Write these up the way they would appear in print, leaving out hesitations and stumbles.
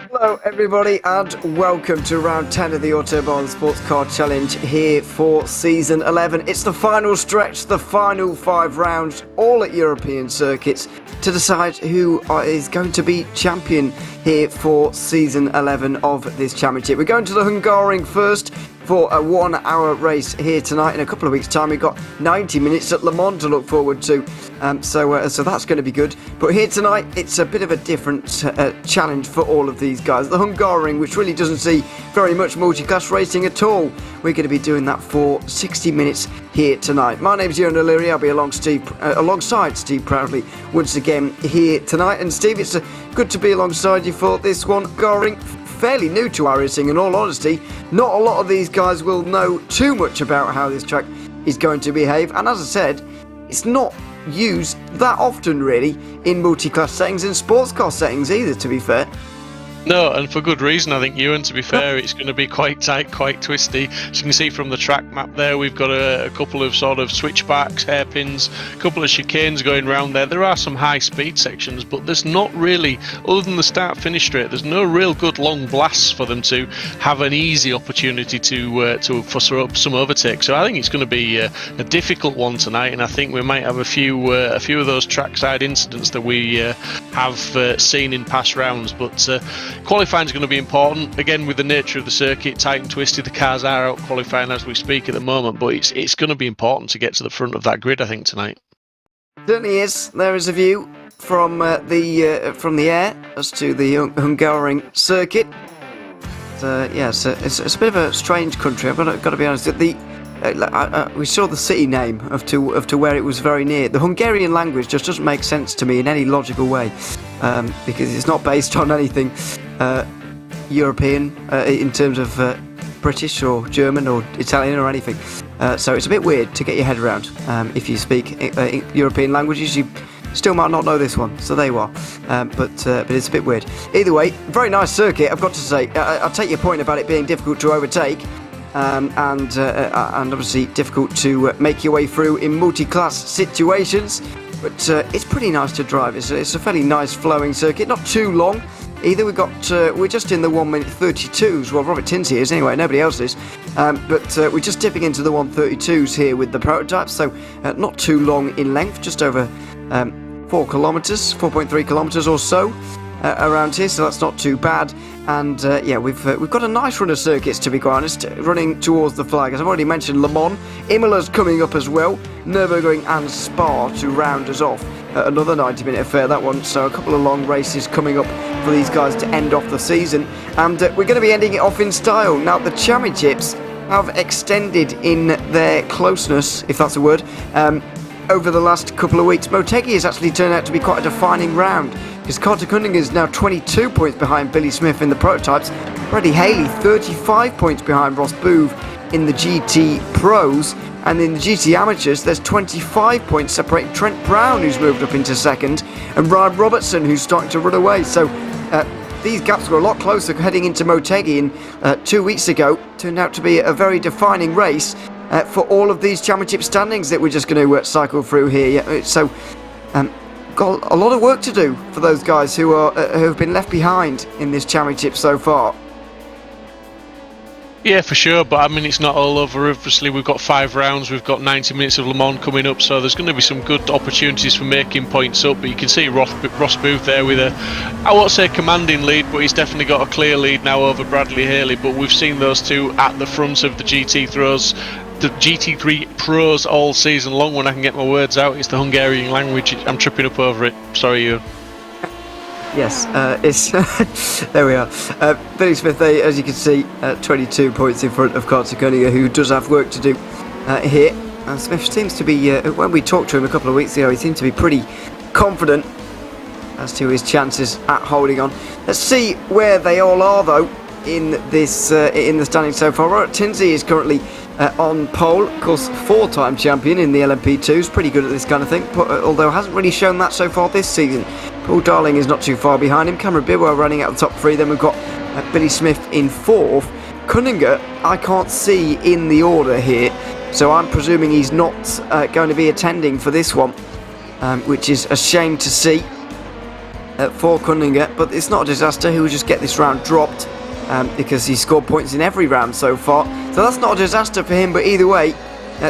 Hello everybody and welcome to round 10 of the Autobahn Sportscar Challenge here for season 11. It's the final stretch, the final 5 rounds, all at European circuits to decide who is going to be champion here for season 11 of this championship. We're going to the Hungaroring first for a 1-hour race here tonight. In a couple of weeks' time, we've got 90 minutes at Le Mans to look forward to. So that's going to be good. But here tonight, it's a bit of a different challenge for all of these guys. The Hungaroring, which really doesn't see very much multi-class racing at all. We're going to be doing that for 60 minutes here tonight. My name's Ewan O'Leary. I'll be alongside Steve Proudly once again here tonight. And Steve, it's good to be alongside you for this one. Hungaroring, fairly new to iRacing, in all honesty. Not a lot of these guys will know too much about how this track is going to behave, and as I said, it's not used that often really in multi-class settings and sports car settings either, to be fair. No, and for good reason, I think, Ewan. To be fair, it's going to be quite tight, quite twisty. As you can see from the track map there, we've got a couple of sort of switchbacks, hairpins, a couple of chicanes going round there. There are some high-speed sections, but there's not really, other than the start-finish straight, there's no real good long blasts for them to have an easy opportunity for some overtake. So I think it's going to be a difficult one tonight, and I think we might have a few of those trackside incidents that we have seen in past rounds, but. Qualifying is going to be important, again with the nature of the circuit, tight and twisted. The cars are out qualifying as we speak at the moment, but it's going to be important to get to the front of that grid, I think, tonight. Certainly is. There is a view from the air as to the Hungaroring circuit. It's a bit of a strange country, I've got to be honest. We saw the city name of to where it was very near. The Hungarian language just doesn't make sense to me in any logical way, because it's not based on anything European in terms of British or German or Italian or anything. So it's a bit weird to get your head around. If you speak European languages, you still might not know this one. So there you are. But it's a bit weird. Either way, very nice circuit, I've got to say. I'll take your point about it being difficult to overtake. And obviously difficult to make your way through in multi-class situations, but it's pretty nice to drive. It's a fairly nice flowing circuit, not too long either. We're just in the 1:32 32s. Well, Robert Tinsey is anyway, nobody else is, but we're just dipping into the 1:32s here with the prototypes, so not too long in length, just over 4 kilometres, 4.3 kilometres or so around here, so that's not too bad. And we've got a nice run of circuits, to be quite honest, running towards the flag. As I've already mentioned, Le Mans, Imola's coming up as well, Nürburgring and Spa to round us off. Another 90-minute affair, that one. So a couple of long races coming up for these guys to end off the season, and we're going to be ending it off in style. Now, the championships have extended in their closeness, if that's a word, over the last couple of weeks. Motegi has actually turned out to be quite a defining round, because Carter Cunningham is now 22 points behind Billy Smith in the prototypes. Brady Haley 35 points behind Ross Booth in the GT Pros, and in the GT Amateurs there's 25 points separating Trent Brown, who's moved up into second, and Ryan Robertson, who's starting to run away. So these gaps were a lot closer heading into Motegi, and 2 weeks ago turned out to be a very defining race for all of these championship standings that we're just going to cycle through here. So got a lot of work to do for those guys who have been left behind in this championship so far. Yeah, for sure, but I mean, it's not all over. Obviously, we've got 5 rounds, we've got 90 minutes of Le Mans coming up, so there's going to be some good opportunities for making points up. But you can see Ross Booth there with I won't say commanding lead, but he's definitely got a clear lead now over Bradley Haley. But we've seen those two at the front of the GT3 Pros all season long. When I can get my words out, it's the Hungarian language. I'm tripping up over it. Sorry, you. Yes, it's there we are. Billy Smith, as you can see, 22 points in front of Carter Cunningham, who does have work to do here. And Smith seems to be, when we talked to him a couple of weeks ago, he seemed to be pretty confident as to his chances at holding on. Let's see where they all are, though, in this in the standings so far. Robert Tinsey is currently on pole, of course, 4-time champion in the LMP2s, pretty good at this kind of thing, but, although hasn't really shown that so far this season. Paul Darling is not too far behind him. Cameron Bidwell running out the top 3. Then we've got Billy Smith in 4th. Cunningham, I can't see in the order here, so I'm presuming he's not going to be attending for this one, which is a shame to see. for Kundinger, but it's not a disaster. He will just get this round dropped because he scored points in every round so far. So that's not a disaster for him, but either way,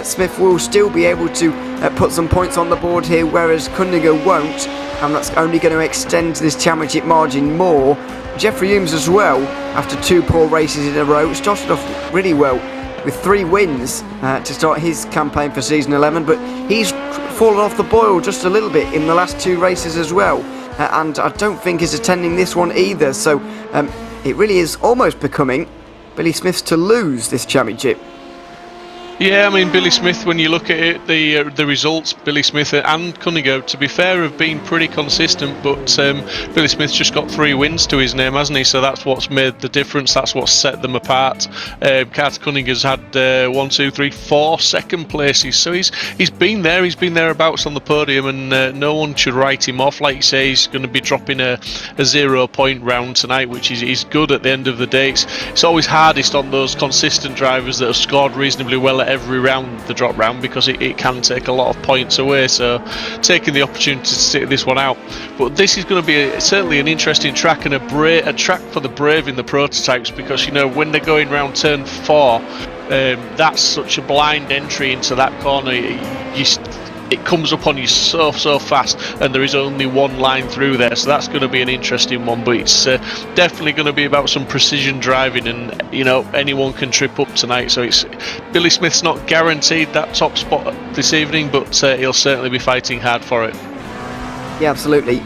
Smith will still be able to put some points on the board here, whereas Kundinger won't, and that's only going to extend this championship margin more. Jeffrey Humes as well, after 2 poor races in a row, started off really well with 3 wins to start his campaign for season 11, but he's fallen off the boil just a little bit in the last 2 races as well, and I don't think he's attending this one either, so it really is almost becoming Billy Smith's to lose this championship. Yeah, I mean, Billy Smith, when you look at it, the results, Billy Smith and Kundinger, to be fair, have been pretty consistent, but Billy Smith's just got 3 wins to his name, hasn't he? So that's what's made the difference, that's what's set them apart. Carter Kunninger's had 1, 2, 3, 4 second places, so he's been thereabouts on the podium, and no one should write him off. Like you say, he's going to be dropping a 0-point round tonight, which is good at the end of the day. It's always hardest on those consistent drivers that have scored reasonably well at every round, the drop round, because it can take a lot of points away, so taking the opportunity to sit this one out. But this is going to be certainly an interesting track, and a track for the brave in the prototypes, because when they're going round turn 4, that's such a blind entry into that corner. It comes up on you so fast, and there is only one line through there, so that's going to be an interesting one. But it's definitely going to be about some precision driving, and anyone can trip up tonight. So it's Billy Smith's not guaranteed that top spot this evening, but he'll certainly be fighting hard for it. Yeah, absolutely.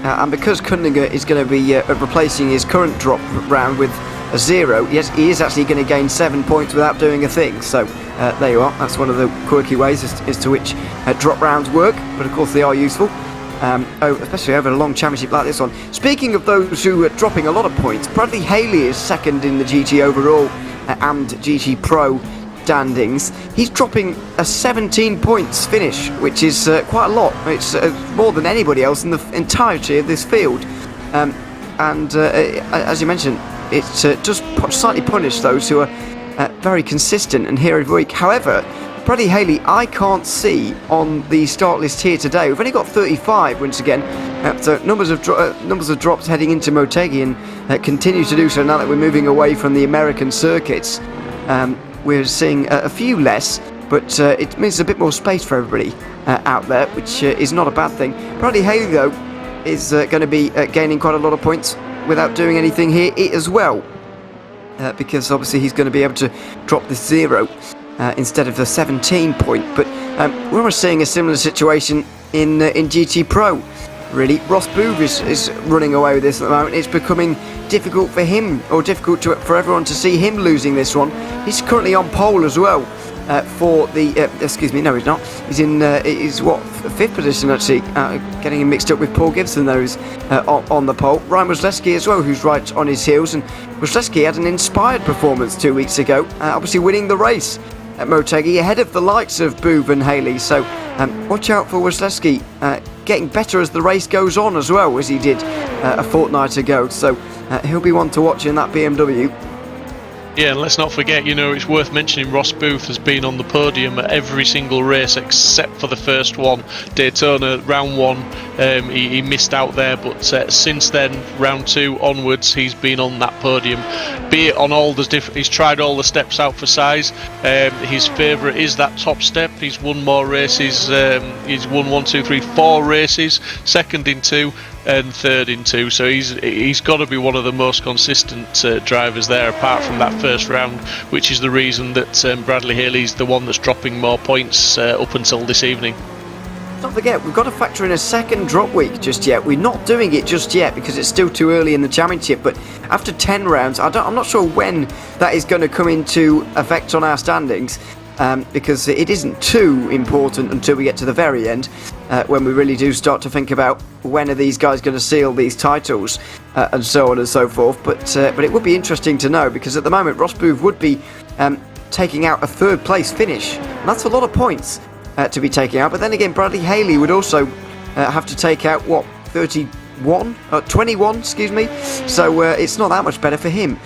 And because Kundinger is going to be replacing his current drop round with a 0, yes, he is actually going to gain 7 points without doing a thing. So there you are. That's one of the quirky ways as to which drop rounds work, but of course they are useful, especially over a long championship like this one. Speaking of those who are dropping a lot of points, Bradley Haley is second in the GT overall and GT Pro standings. He's dropping a 17 points finish, which is quite a lot. It's more than anybody else in the entirety of this field, and as you mentioned, it's just slightly punished those who are very consistent and here every week. However, Bradley Haley, I can't see on the start list here today. We've only got 35 once again, so numbers of drops heading into Motegi, and continue to do so now that we're moving away from the American circuits. We're seeing a few less, but it means a bit more space for everybody out there, which is not a bad thing. Bradley Haley, though, is going to be gaining quite a lot of points without doing anything here as well, because obviously he's going to be able to drop this 0 instead of the 17 point. But we're seeing a similar situation in GT Pro. Really, Ross Booth is running away with this at the moment. It's becoming difficult for him, or difficult for everyone to see him losing this one. He's currently on pole as well for the excuse me, no he's not, he's in he's what, 5th position actually, getting him mixed up with Paul Gibson, those on the pole. Ryan Wozleski as well, who's right on his heels, and Wozleski had an inspired performance 2 weeks ago, obviously winning the race at Motegi ahead of the likes of Booth and Haley. So watch out for Wozleski getting better as the race goes on as well, as he did a fortnight ago. So he'll be one to watch in that BMW. Yeah, and let's not forget, it's worth mentioning Ross Booth has been on the podium at every single race except for the first one, Daytona, round 1. He missed out there, but since then, round 2 onwards, he's been on that podium. Be it on all the different, he's tried all the steps out for size. His favourite is that top step. He's won more races. He's won 1, 2, 3, 4 races, second in 2. And third in 2, so he's got to be one of the most consistent drivers there, apart from that first round, which is the reason that Bradley Haley's the one that's dropping more points up until this evening. Don't forget, we've got to factor in a second drop week just yet. We're not doing it just yet because it's still too early in the championship, but after 10 rounds, I'm not sure when that is going to come into effect on our standings. Because it isn't too important until we get to the very end, when we really do start to think about when are these guys going to seal these titles, and so on and so forth. But it would be interesting to know, because at the moment Ross Booth would be taking out a 3rd place finish, and that's a lot of points to be taking out. But then again, Bradley Haley would also have to take out 21, excuse me, so it's not that much better for him.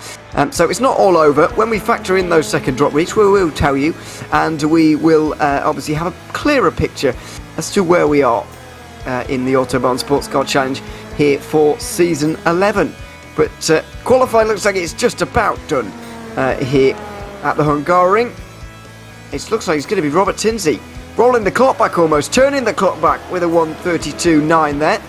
So it's not all over. When we factor in those second drop weeks, we will tell you, and we will obviously have a clearer picture as to where we are in the Autobahn Sportscar Challenge here for season 11. But qualifying looks like it's just about done here at the Hungaroring. It looks like it's going to be Robert Tinsley rolling the clock back almost, turning the clock back with a 1:32.9 there.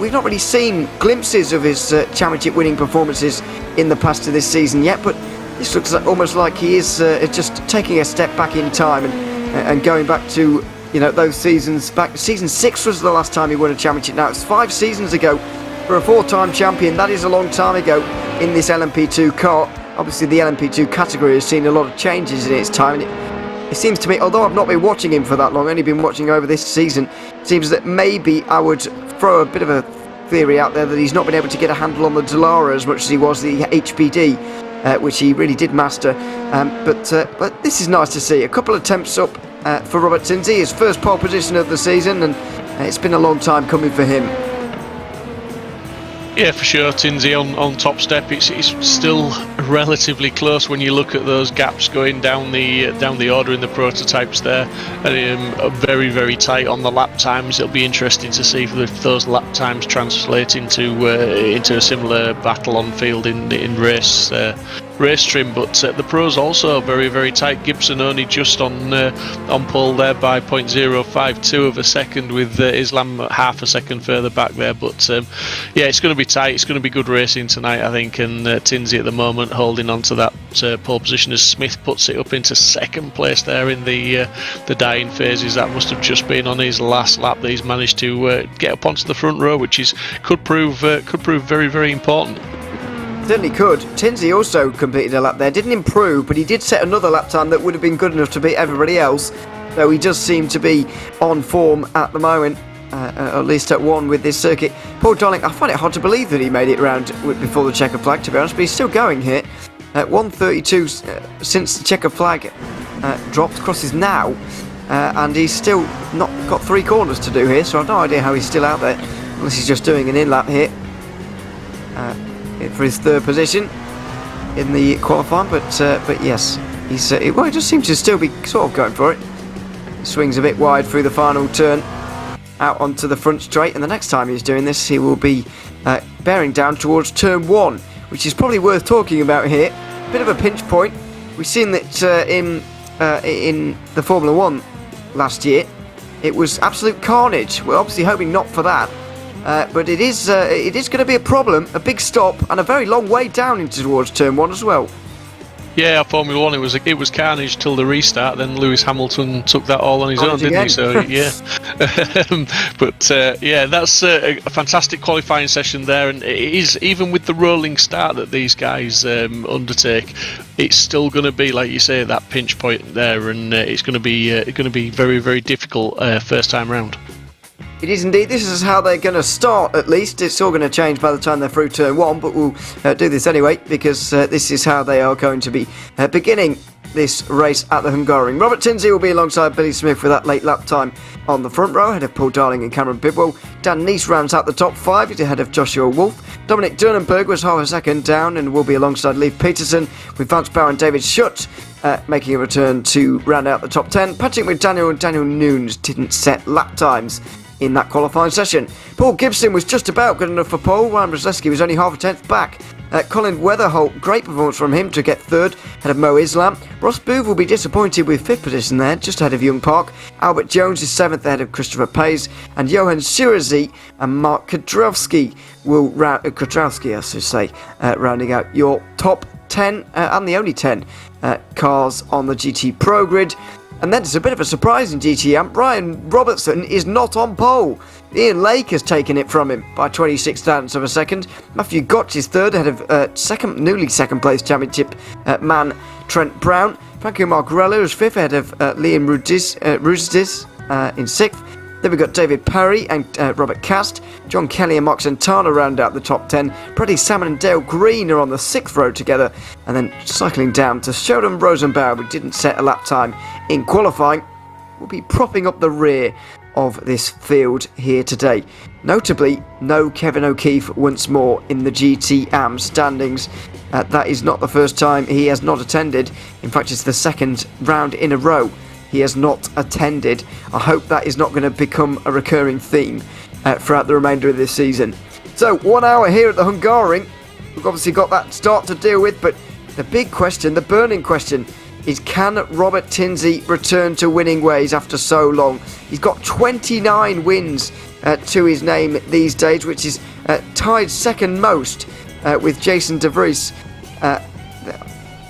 We've not really seen glimpses of his championship winning performances in the past of this season yet, but this looks almost like he is just taking a step back in time and going back to those seasons back. Season 6 was the last time he won a championship. Now it's 5 seasons ago for a 4-time champion. That is a long time ago in this LMP2 car. Obviously the LMP2 category has seen a lot of changes in its time, and it seems to me, although I've not been watching him for that long, only been watching over this season, it seems that maybe I would throw a bit of a theory out there that he's not been able to get a handle on the Dallara as much as he was the HPD, which he really did master. But this is nice to see. A couple of attempts up for Robert Tinsley, his first pole position of the season, and it's been a long time coming for him. Yeah, for sure. Tinsley on top step. It's still relatively close when you look at those gaps going down the order in the prototypes there, and very, very tight on the lap times. It'll be interesting to see if those lap times translate into a similar battle on field in race trim. But the pros also very, very tight. Gibson only just on pole there by 0.052 of a second, with Islam half a second further back there. But yeah, it's going to be tight. It's going to be good racing tonight, I think. And Tinsley at the moment holding on to that pole position as Smith puts it up into second place there in the dying phases. That must have just been on his last lap that he's managed to get up onto the front row, which could prove very, very important. Certainly could. Tinsley also completed a lap there. Didn't improve, but he did set another lap time that would have been good enough to beat everybody else. So he does seem to be on form at the moment, at least at one with this circuit. Paul Darling, I find it hard to believe that he made it round before the checker flag, to be honest, but he's still going here. 1:32 since the checker flag dropped, crosses now, and he's still not got 3 corners to do here, so I've no idea how he's still out there, unless he's just doing an in-lap here. For his 3rd position in the qualifying, but yes, he just seems to still be sort of going for it. He swings a bit wide through the final turn, out onto the front straight, and the next time he's doing this, he will be bearing down towards turn 1, which is probably worth talking about here. Bit of a pinch point. We've seen that in the Formula 1 last year, it was absolute carnage. We're obviously hoping not for that. But it is going to be a problem, a big stop, and a very long way down into towards turn 1 as well. Yeah, Formula 1, it was carnage till the restart. Then Lewis Hamilton took that all on his own, didn't he? So yeah, but yeah, that's a fantastic qualifying session there, and it is, even with the rolling start that these guys undertake, it's still going to be, like you say, that pinch point there, and it's going to be very, very difficult first time round. It is indeed. This is how they're going to start, at least. It's all going to change by the time they're through turn 1, but we'll do this anyway, because this is how they are going to be beginning this race at the Hungaroring. Robert Tinsley will be alongside Billy Smith with that late lap time on the front row, ahead of Paul Darling and Cameron Bidwell. Dan Neese rounds out the top 5, he's ahead of Joshua Wolf. Dominic Durnenberg was half a second down and will be alongside Leif Peterson, with Vance Bauer and David Schutt making a return to round out the top 10. Patrick McDaniel and Daniel Nunes didn't set lap times in that qualifying session. Paul Gibson was just about good enough for pole. Ryan Brzezinski was only half a tenth back. Colin Weatherholt, great performance from him to get 3rd, ahead of Mo Islam. Ross Booth will be disappointed with 5th position there, just ahead of Young Park. Albert Jones is 7th, ahead of Christopher Pace, and Johan Shirazi and Mark Kudrowski will rounding out your top 10 and the only 10 cars on the GT Pro Grid. And then it's a bit of a surprise in GT. Ryan Robertson is not on pole. Ian Lake has taken it from him by 26 thousandths of a second. Matthew Gotch is 3rd, ahead of newly second place championship man Trent Brown. Franco Marcarello is 5th, ahead of Liam Rudis in 6th. Then we've got David Parry and Robert Cast. John Kelly and Mark Santana round out the top 10. Freddie Salmon and Dale Green are on the 6th row together. And then cycling down to Sheldon Rosenbauer, who didn't set a lap time in qualifying, will be propping up the rear of this field here today. Notably, no Kevin O'Keefe once more in the GT AM standings. That is not the first time he has not attended. In fact, it's the 2nd round in a row he has not attended. I hope that is not going to become a recurring theme throughout the remainder of this season. So 1 hour here at the Hungaroring. We've obviously got that start to deal with, but the big question, the burning question, is can Robert Tinsley return to winning ways after so long? He's got 29 wins to his name these days, which is tied second most with Jason De Vries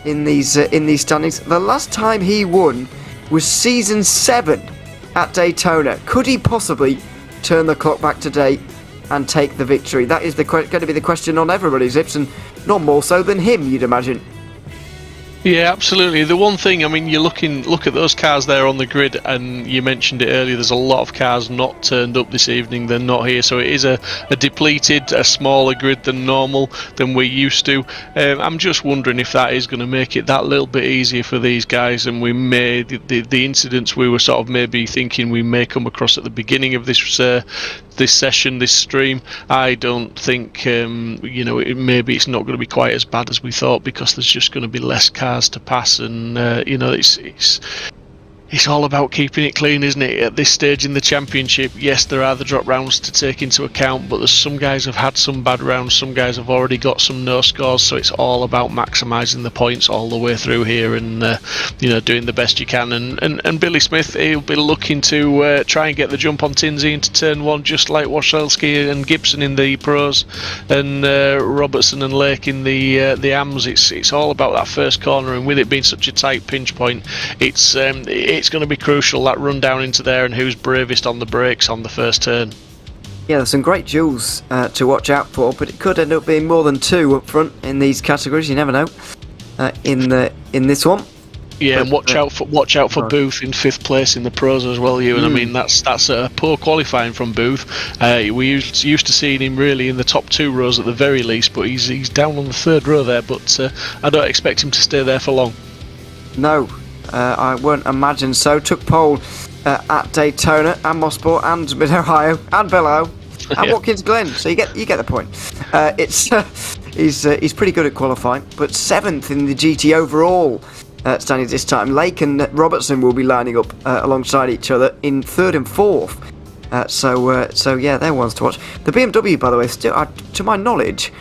in these standings. The last time he won was season 7 at Daytona. Could he possibly turn the clock back today and take the victory? That is going to be the question on everybody's lips, and not more so than him, you'd imagine. Yeah, absolutely. The one thing, I mean, look at those cars there on the grid, and you mentioned it earlier, there's a lot of cars not turned up this evening, they're not here, so it is a depleted, a smaller grid than normal, than we're used to. I'm just wondering if that is going to make it that little bit easier for these guys, and we may, the incidents we were sort of maybe thinking we may come across at the beginning of this session, this stream, I don't think, maybe it's not going to be quite as bad as we thought, because there's just going to be less cars to pass, and it's all about keeping it clean, isn't it? At this stage in the championship, yes, there are the drop rounds to take into account, but there's some guys have had some bad rounds, some guys have already got some no scores, so it's all about maximising the points all the way through here, and doing the best you can. And Billy Smith, he'll be looking to try and get the jump on Tinsley into turn 1, just like Wasilewski and Gibson in the pros, and Robertson and Lake in the AMs. It's all about that first corner, and with it being such a tight pinch point, it's going to be crucial, that run down into there, and who's bravest on the brakes on the first turn. Yeah, there's some great duels to watch out for, but it could end up being more than 2 up front in these categories. You never know. In this one. Yeah, and watch out for Booth in 5th place in the pros as well, Ewan. I mean, that's a poor qualifying from Booth. We used to seeing him really in the top 2 rows at the very least, but he's down on the 3rd row there. But I don't expect him to stay there for long. No. I won't imagine so. Took pole at Daytona and Mosport and Mid-Ohio and Belle and Watkins Glen. So you get the point. He's pretty good at qualifying, but 7th in the GT overall standings this time. Lake and Robertson will be lining up alongside each other in 3rd and 4th. So yeah, they're ones to watch. The BMW, by the way, still, to my knowledge,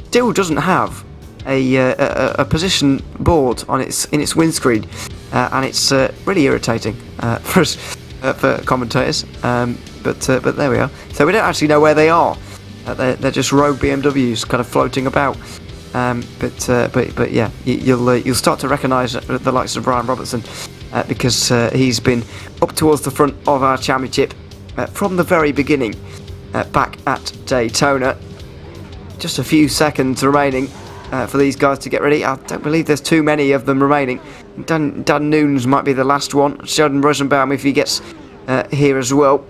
still doesn't have a position board in its windscreen, and it's really irritating for commentators. But there we are. So we don't actually know where they are. They're just rogue BMWs kind of floating about. But yeah, you'll start to recognise the likes of Brian Robertson because he's been up towards the front of our championship from the very beginning, back at Daytona. Just a few seconds remaining for these guys to get ready. I don't believe there's too many of them remaining. Dan Nunes might be the last one. Sheldon Rosenbaum, if he gets here as well,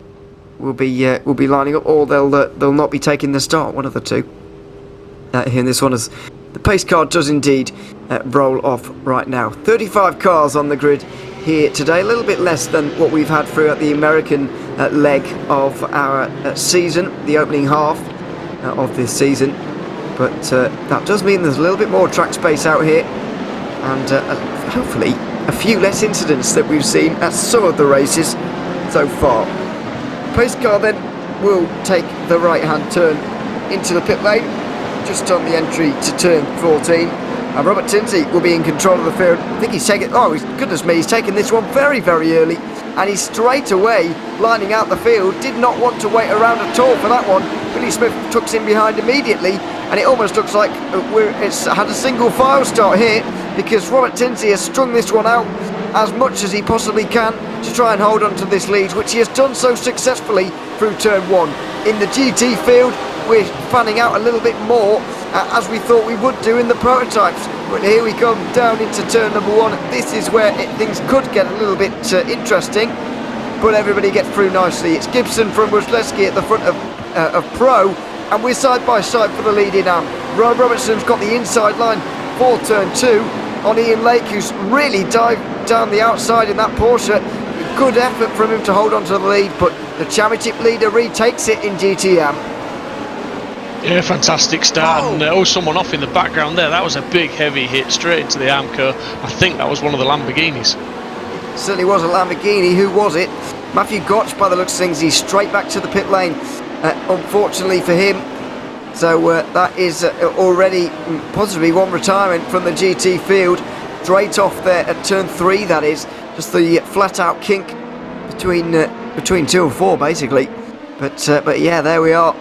will be lining up, or they'll not be taking the start. One of the two. Here in this one, as the pace car does indeed roll off right now. 35 cars on the grid here today, a little bit less than what we've had throughout the American leg of our season, the opening half of this season. But that does mean there's a little bit more track space out here, and hopefully a few less incidents that we've seen at some of the races so far. Pace car then will take the right hand turn into the pit lane, just on the entry to turn 14. And Robert Tinsley will be in control of the field. I think he's taken, goodness me, he's taken this one very, very early, and he's straight away lining out the field. Did not want to wait around at all for that one. Billy Smith tucks in behind immediately, and it almost looks like it's had a single file start here, because Robert Tinsley has strung this one out as much as he possibly can to try and hold on to this lead, which he has done so successfully through turn 1. In the GT field, we're fanning out a little bit more, as we thought we would do in the prototypes. But here we come down into turn number 1. This is where things could get a little bit interesting, but everybody gets through nicely. It's Gibson from Wasilewski at the front of Pro, and we're side by side for the lead in AM. Rob Robertson's got the inside line for turn 2 on Ian Lake, who's really dived down the outside in that Porsche. Good effort from him to hold on to the lead, but the championship leader retakes it in GTM. Yeah, fantastic start. And someone off in the background there. That was a big heavy hit straight into the Amco. I think that was one of the Lamborghinis. Certainly was a Lamborghini. Who was it? Matthew Gotch, by the looks of things. He's straight back to the pit lane. Unfortunately for him, So that is already possibly one retirement from the GT field. Straight off there at turn 3, that is. Just the flat-out kink between 2 and 4, basically. But yeah, there we are.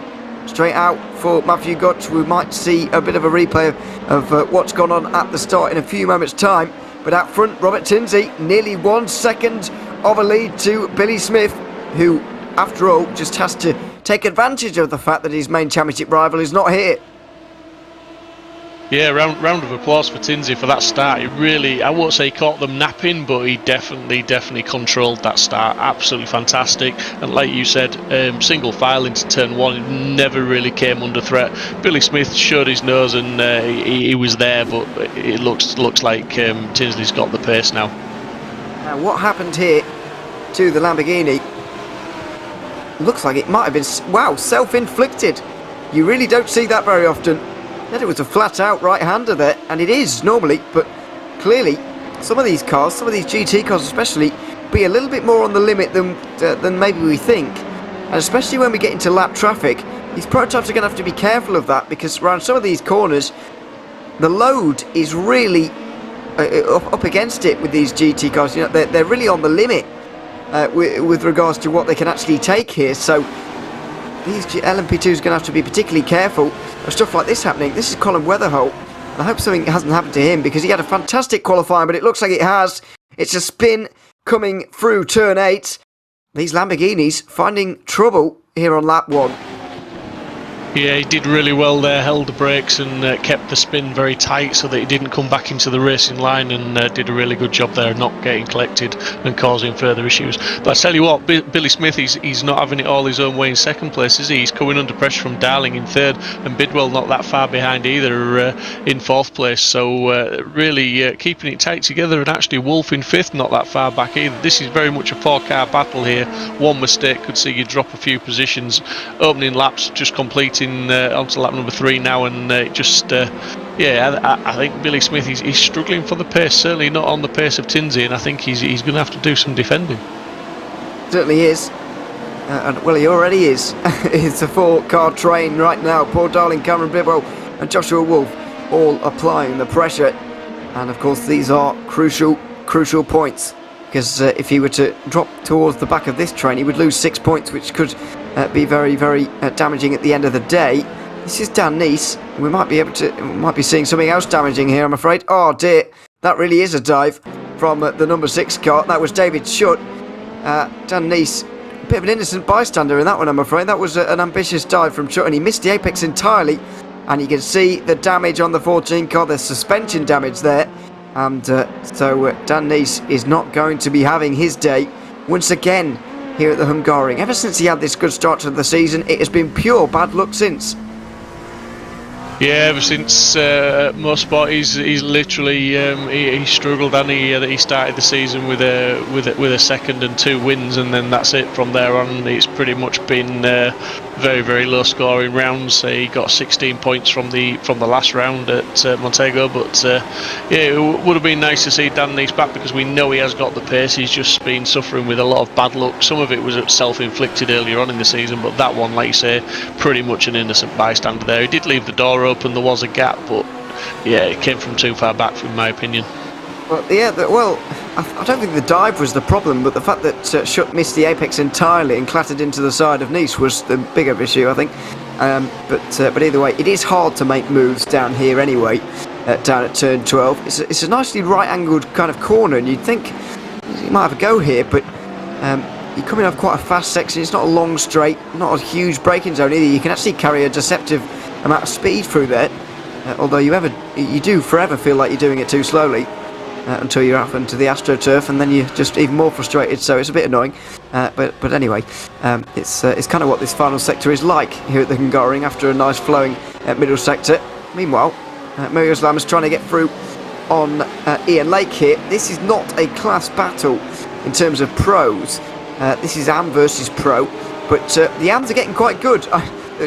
Straight out for Matthew Gotch. We might see a bit of a replay of what's gone on at the start in a few moments' time. But out front, Robert Tinsley, nearly 1 second of a lead to Billy Smith, who, after all, just has to take advantage of the fact that his main championship rival is not here. Yeah, round of applause for Tinsley for that start. He really, I won't say he caught them napping, but he definitely controlled that start. Absolutely fantastic. And like you said, single file into turn 1, it never really came under threat. Billy Smith showed his nose and he was there, but it looks like Tinsley's got the pace now. Now, what happened here to the Lamborghini? Looks like it might have been, wow, self-inflicted. You really don't see that very often. That it was a flat-out right-hander there, and it is normally, but clearly some of these cars, some of these GT cars especially, be a little bit more on the limit than maybe we think. And especially when we get into lap traffic, these prototypes are going to have to be careful of that, because around some of these corners, the load is really up against it with these GT cars. You know, they're really on the limit with regards to what they can actually take here. So these LMP2 is going to have to be particularly careful of stuff like this happening. This is Colin Weatherholt. I hope something hasn't happened to him, because he had a fantastic qualifying, but it looks like it has. It's a spin coming through turn 8. These Lamborghinis finding trouble here on lap 1. Yeah, he did really well there, held the brakes and kept the spin very tight so that he didn't come back into the racing line, and did a really good job there, not getting collected and causing further issues. But I tell you what, Billy Smith, he's not having it all his own way in second place, is he? He's coming under pressure from Darling in third, and Bidwell not that far behind either in fourth place. So really keeping it tight together, and actually Wolf in fifth, not that far back either. This is very much a 4-car battle here. One mistake could see you drop a few positions. Opening laps just completing onto lap number 3 now, and yeah, I think Billy Smith he's struggling for the pace, certainly not on the pace of Tinsley, and I think he's going to have to do some defending. Certainly is, and well, he already is. It's a 4-car train right now. Paul Darling, Cameron Bidwell and Joshua Wolf all applying the pressure, and of course these are crucial points, because if he were to drop towards the back of this train, he would lose 6 points, which could be very damaging at the end of the day. This is Dan Neese. We might be seeing something else damaging here, I'm afraid. Oh dear, that really is a dive from the number 6 car. That was David Schutt. Dan Neese, a bit of an innocent bystander in that one, I'm afraid. That was an ambitious dive from Schutt, and he missed the apex entirely. And you can see the damage on the 14 car, the suspension damage there. And so Dan Neese is not going to be having his day once again here at the Hungaroring. Ever since he had this good start to the season, it has been pure bad luck since. Yeah, ever since Motorsport, he's literally he struggled, and he started the season with a second and 2 wins, and then that's it from there on. It's pretty much been very low scoring rounds. He got 16 points from the last round at Montego, but yeah, it would have been nice to see Dan Neese back, because we know he has got the pace. He's just been suffering with a lot of bad luck. Some of it was self-inflicted earlier on in the season, but that one, like you say, pretty much an innocent bystander there. He did leave the door open, there was a gap, but yeah, it came from too far back, in my opinion. Well, yeah, I don't think the dive was the problem, but the fact that Schutt missed the apex entirely and clattered into the side of Neese was the bigger issue, I think. But either way, it is hard to make moves down here anyway, down at turn 12. It's a nicely right-angled kind of corner, and you'd think you might have a go here, but you're coming off quite a fast section. It's not a long straight, not a huge braking zone either. You can actually carry a deceptive amount of speed through there, although you do forever feel like you're doing it too slowly until you're up into the AstroTurf, and then you're just even more frustrated, so it's a bit annoying. But anyway, it's kind of what this final sector is like here at the Hungaroring after a nice flowing middle sector. Meanwhile, Mario Slam is trying to get through on Ian Lake here. This is not a class battle in terms of pros. This is AM versus pro, but the AMs are getting quite good.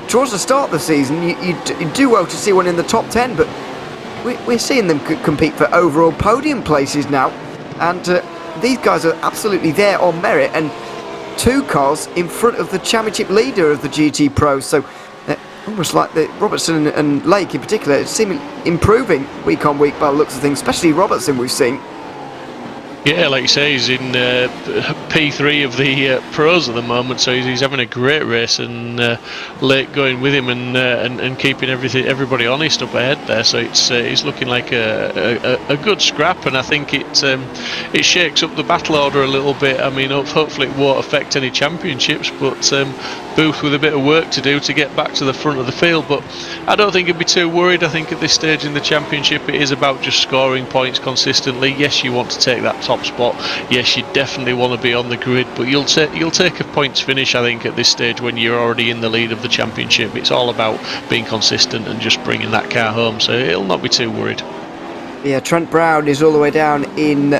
Towards the start of the season, you do well to see one in the top 10, but we're seeing them compete for overall podium places now, and these guys are absolutely there on merit, and 2 cars in front of the championship leader of the GT Pros. So almost like the Robertson and Lake in particular seem improving week on week by the looks of things, especially Robertson we've seen. Yeah, like you say, he's in P3 of the pros at the moment, so he's having a great race, and Lake going with him and keeping everybody honest up ahead there. So it's looking like a good scrap, and I think it shakes up the battle order a little bit. I mean, hopefully it won't affect any championships, but Booth with a bit of work to do to get back to the front of the field. But I don't think he'd be too worried. I think at this stage in the championship, it is about just scoring points consistently. Yes, you want to take that top spot. Yes, you definitely want to be on the grid, but you'll take a points finish, I think, at this stage when you're already in the lead of the championship. It's all about being consistent and just bringing that car home, so he'll not be too worried. Yeah, Trent Brown is all the way down in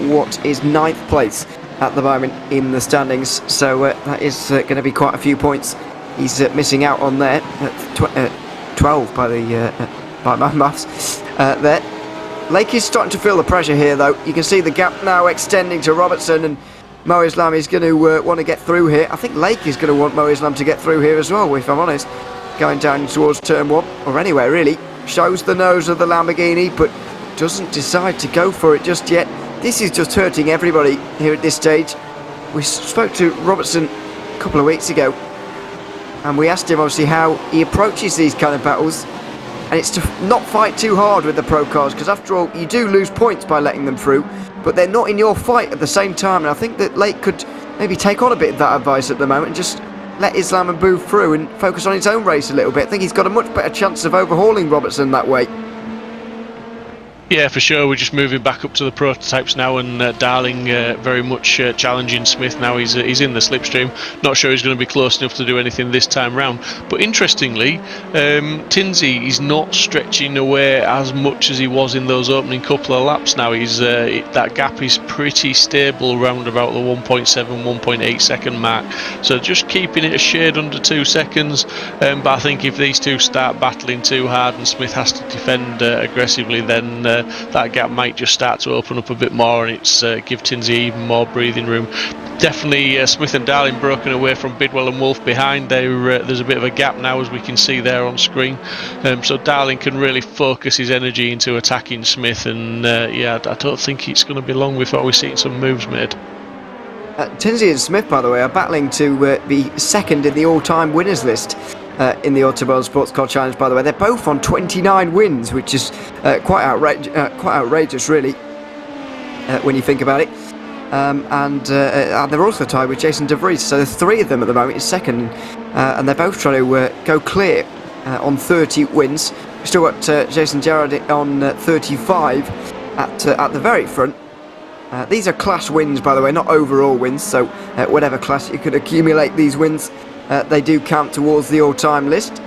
what is 9th place at the moment in the standings, so that is going to be quite a few points he's missing out on there. 12 by my maths there. Lake is starting to feel the pressure here, though. You can see the gap now extending to Robertson, and Mo Islam is going to want to get through here. I think Lake is going to want Mo Islam to get through here as well, if I'm honest. Going down towards turn 1, or anywhere really. Shows the nose of the Lamborghini, but doesn't decide to go for it just yet. This is just hurting everybody here at this stage. We spoke to Robertson a couple of weeks ago, and we asked him obviously how he approaches these kind of battles. And it's to not fight too hard with the pro cars, because after all, you do lose points by letting them through, but they're not in your fight at the same time. And I think that Lake could maybe take on a bit of that advice at the moment and just let Islam and Booth through and focus on his own race a little bit. I think he's got a much better chance of overhauling Robertson that way. Yeah, for sure. We're just moving back up to the prototypes now, and Darling very much challenging Smith now. He's in the slipstream. Not sure he's going to be close enough to do anything this time round. But interestingly, Tinsey is not stretching away as much as he was in those opening couple of laps now. That gap is pretty stable around about the 1.7, 1.8 second mark. So just keeping it a shade under 2 seconds. But I think if these two start battling too hard and Smith has to defend aggressively, then that gap might just start to open up a bit more, and it's give Tinsey even more breathing room. Definitely Smith and Darling broken away from Bidwell and Wolf behind. There's a bit of a gap now, as we can see there on screen, so Darling can really focus his energy into attacking Smith, and I don't think it's going to be long before we're seeing some moves made. Tinsey and Smith, by the way, are battling to be second in the all-time winners list in the Autobahn Sportscar Challenge, by the way. They're both on 29 wins, which is quite outrageous, really, when you think about it. And they're also tied with Jason De Vries, so the three of them at the moment is second, and they're both trying to go clear on 30 wins. We've still got Jason Gerard on 35 at the very front. These are class wins, by the way, not overall wins, so whatever class you could accumulate these wins, they do count towards the all-time list.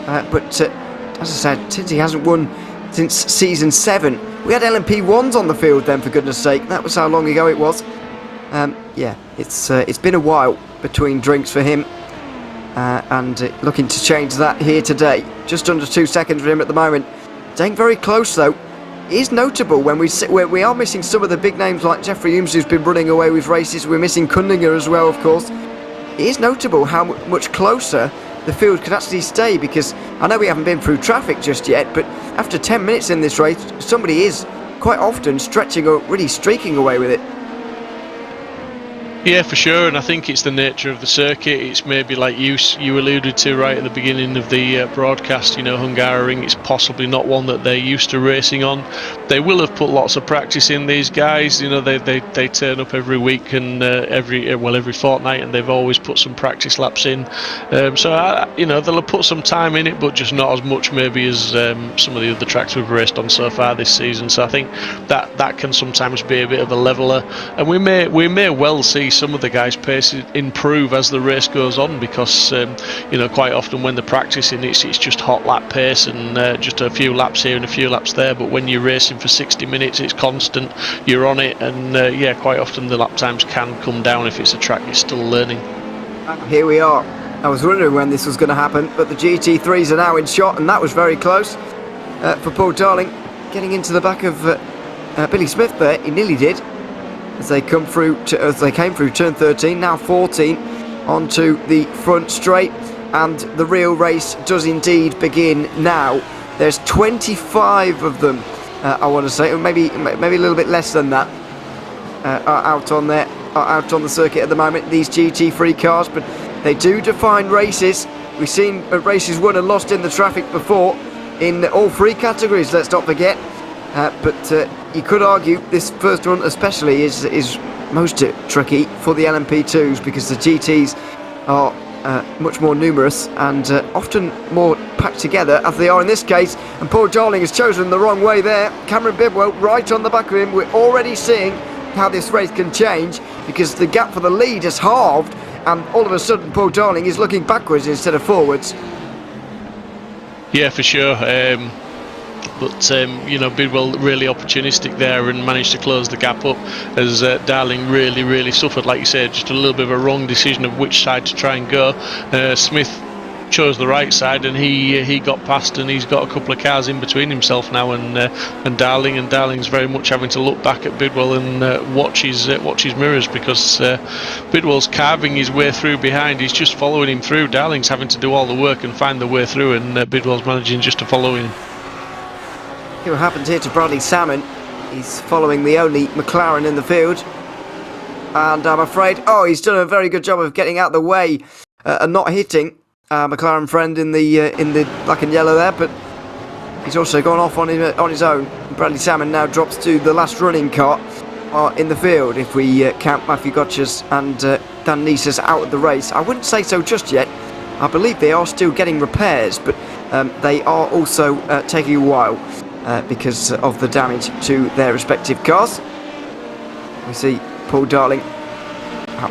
But as I said, Tinsey hasn't won since season 7. We had LMP1s on the field then, for goodness sake. That was how long ago it was. It's been a while between drinks for him, and looking to change that here today. Just under 2 seconds for him at the moment. Staying very close though. It is notable when we are missing some of the big names like Jeffrey Humes, who's been running away with races. We're missing Kundinger as well, of course. It is notable how much closer the field could actually stay, because I know we haven't been through traffic just yet, but after 10 minutes in this race, somebody is quite often stretching or really streaking away with it. Yeah, for sure, and I think it's the nature of the circuit. It's maybe like you alluded to right at the beginning of the broadcast, Hungaroring, it's possibly not one that they're used to racing on. They will have put lots of practice in, these guys. They turn up every week and every fortnight, and they've always put some practice laps in. So they'll have put some time in it, but just not as much maybe as some of the other tracks we've raced on so far this season. So I think that can sometimes be a bit of a leveler, and we may well see some of the guys' pace improve as the race goes on, because quite often when they're practicing, it's just hot lap pace and just a few laps here and a few laps there. But when you're racing for 60 minutes, it's constant, you're on it, and quite often the lap times can come down if it's a track you're still learning. Here we are. I was wondering when this was going to happen, but the GT3s are now in shot, and that was very close for Paul Darling getting into the back of Billy Smith there. He nearly did, as they came through turn 13, now 14, onto the front straight. and the real race does indeed begin now. There's 25 of them, I want to say, or maybe a little bit less than that, are out on the circuit at the moment, these GT3 cars, but they do define races. We've seen races won and lost in the traffic before, in all three categories, let's not forget. But you could argue this first one especially is most tricky for the LMP2s, because the GTs are much more numerous and often more packed together, as they are in this case. And Paul Darling has chosen the wrong way there. Cameron Bidwell right on the back of him. We're already seeing how this race can change, because the gap for the lead has halved, and all of a sudden Paul Darling is looking backwards instead of forwards. Yeah, for sure. But you know, Bidwell really opportunistic there and managed to close the gap up, as Darling really suffered, like you said, just a little bit of a wrong decision of which side to try and go. Smith chose the right side, and he got past, and he's got a couple of cars in between himself now and Darling, and Darling's very much having to look back at Bidwell and watch his mirrors, because Bidwell's carving his way through behind. He's just following him through. Darling's having to do all the work and find the way through, and Bidwell's managing just to follow him. See what happens here to Bradley Salmon. He's following the only McLaren in the field, and I'm afraid, he's done a very good job of getting out the way and not hitting McLaren friend in the black and yellow there, but he's also gone off on his own. Bradley Salmon now drops to the last running car in the field, if we count Matthew Gotchers and Dan Nieses out of the race. I wouldn't say so just yet. I believe they are still getting repairs, but they are also taking a while because of the damage to their respective cars. We see Paul Darling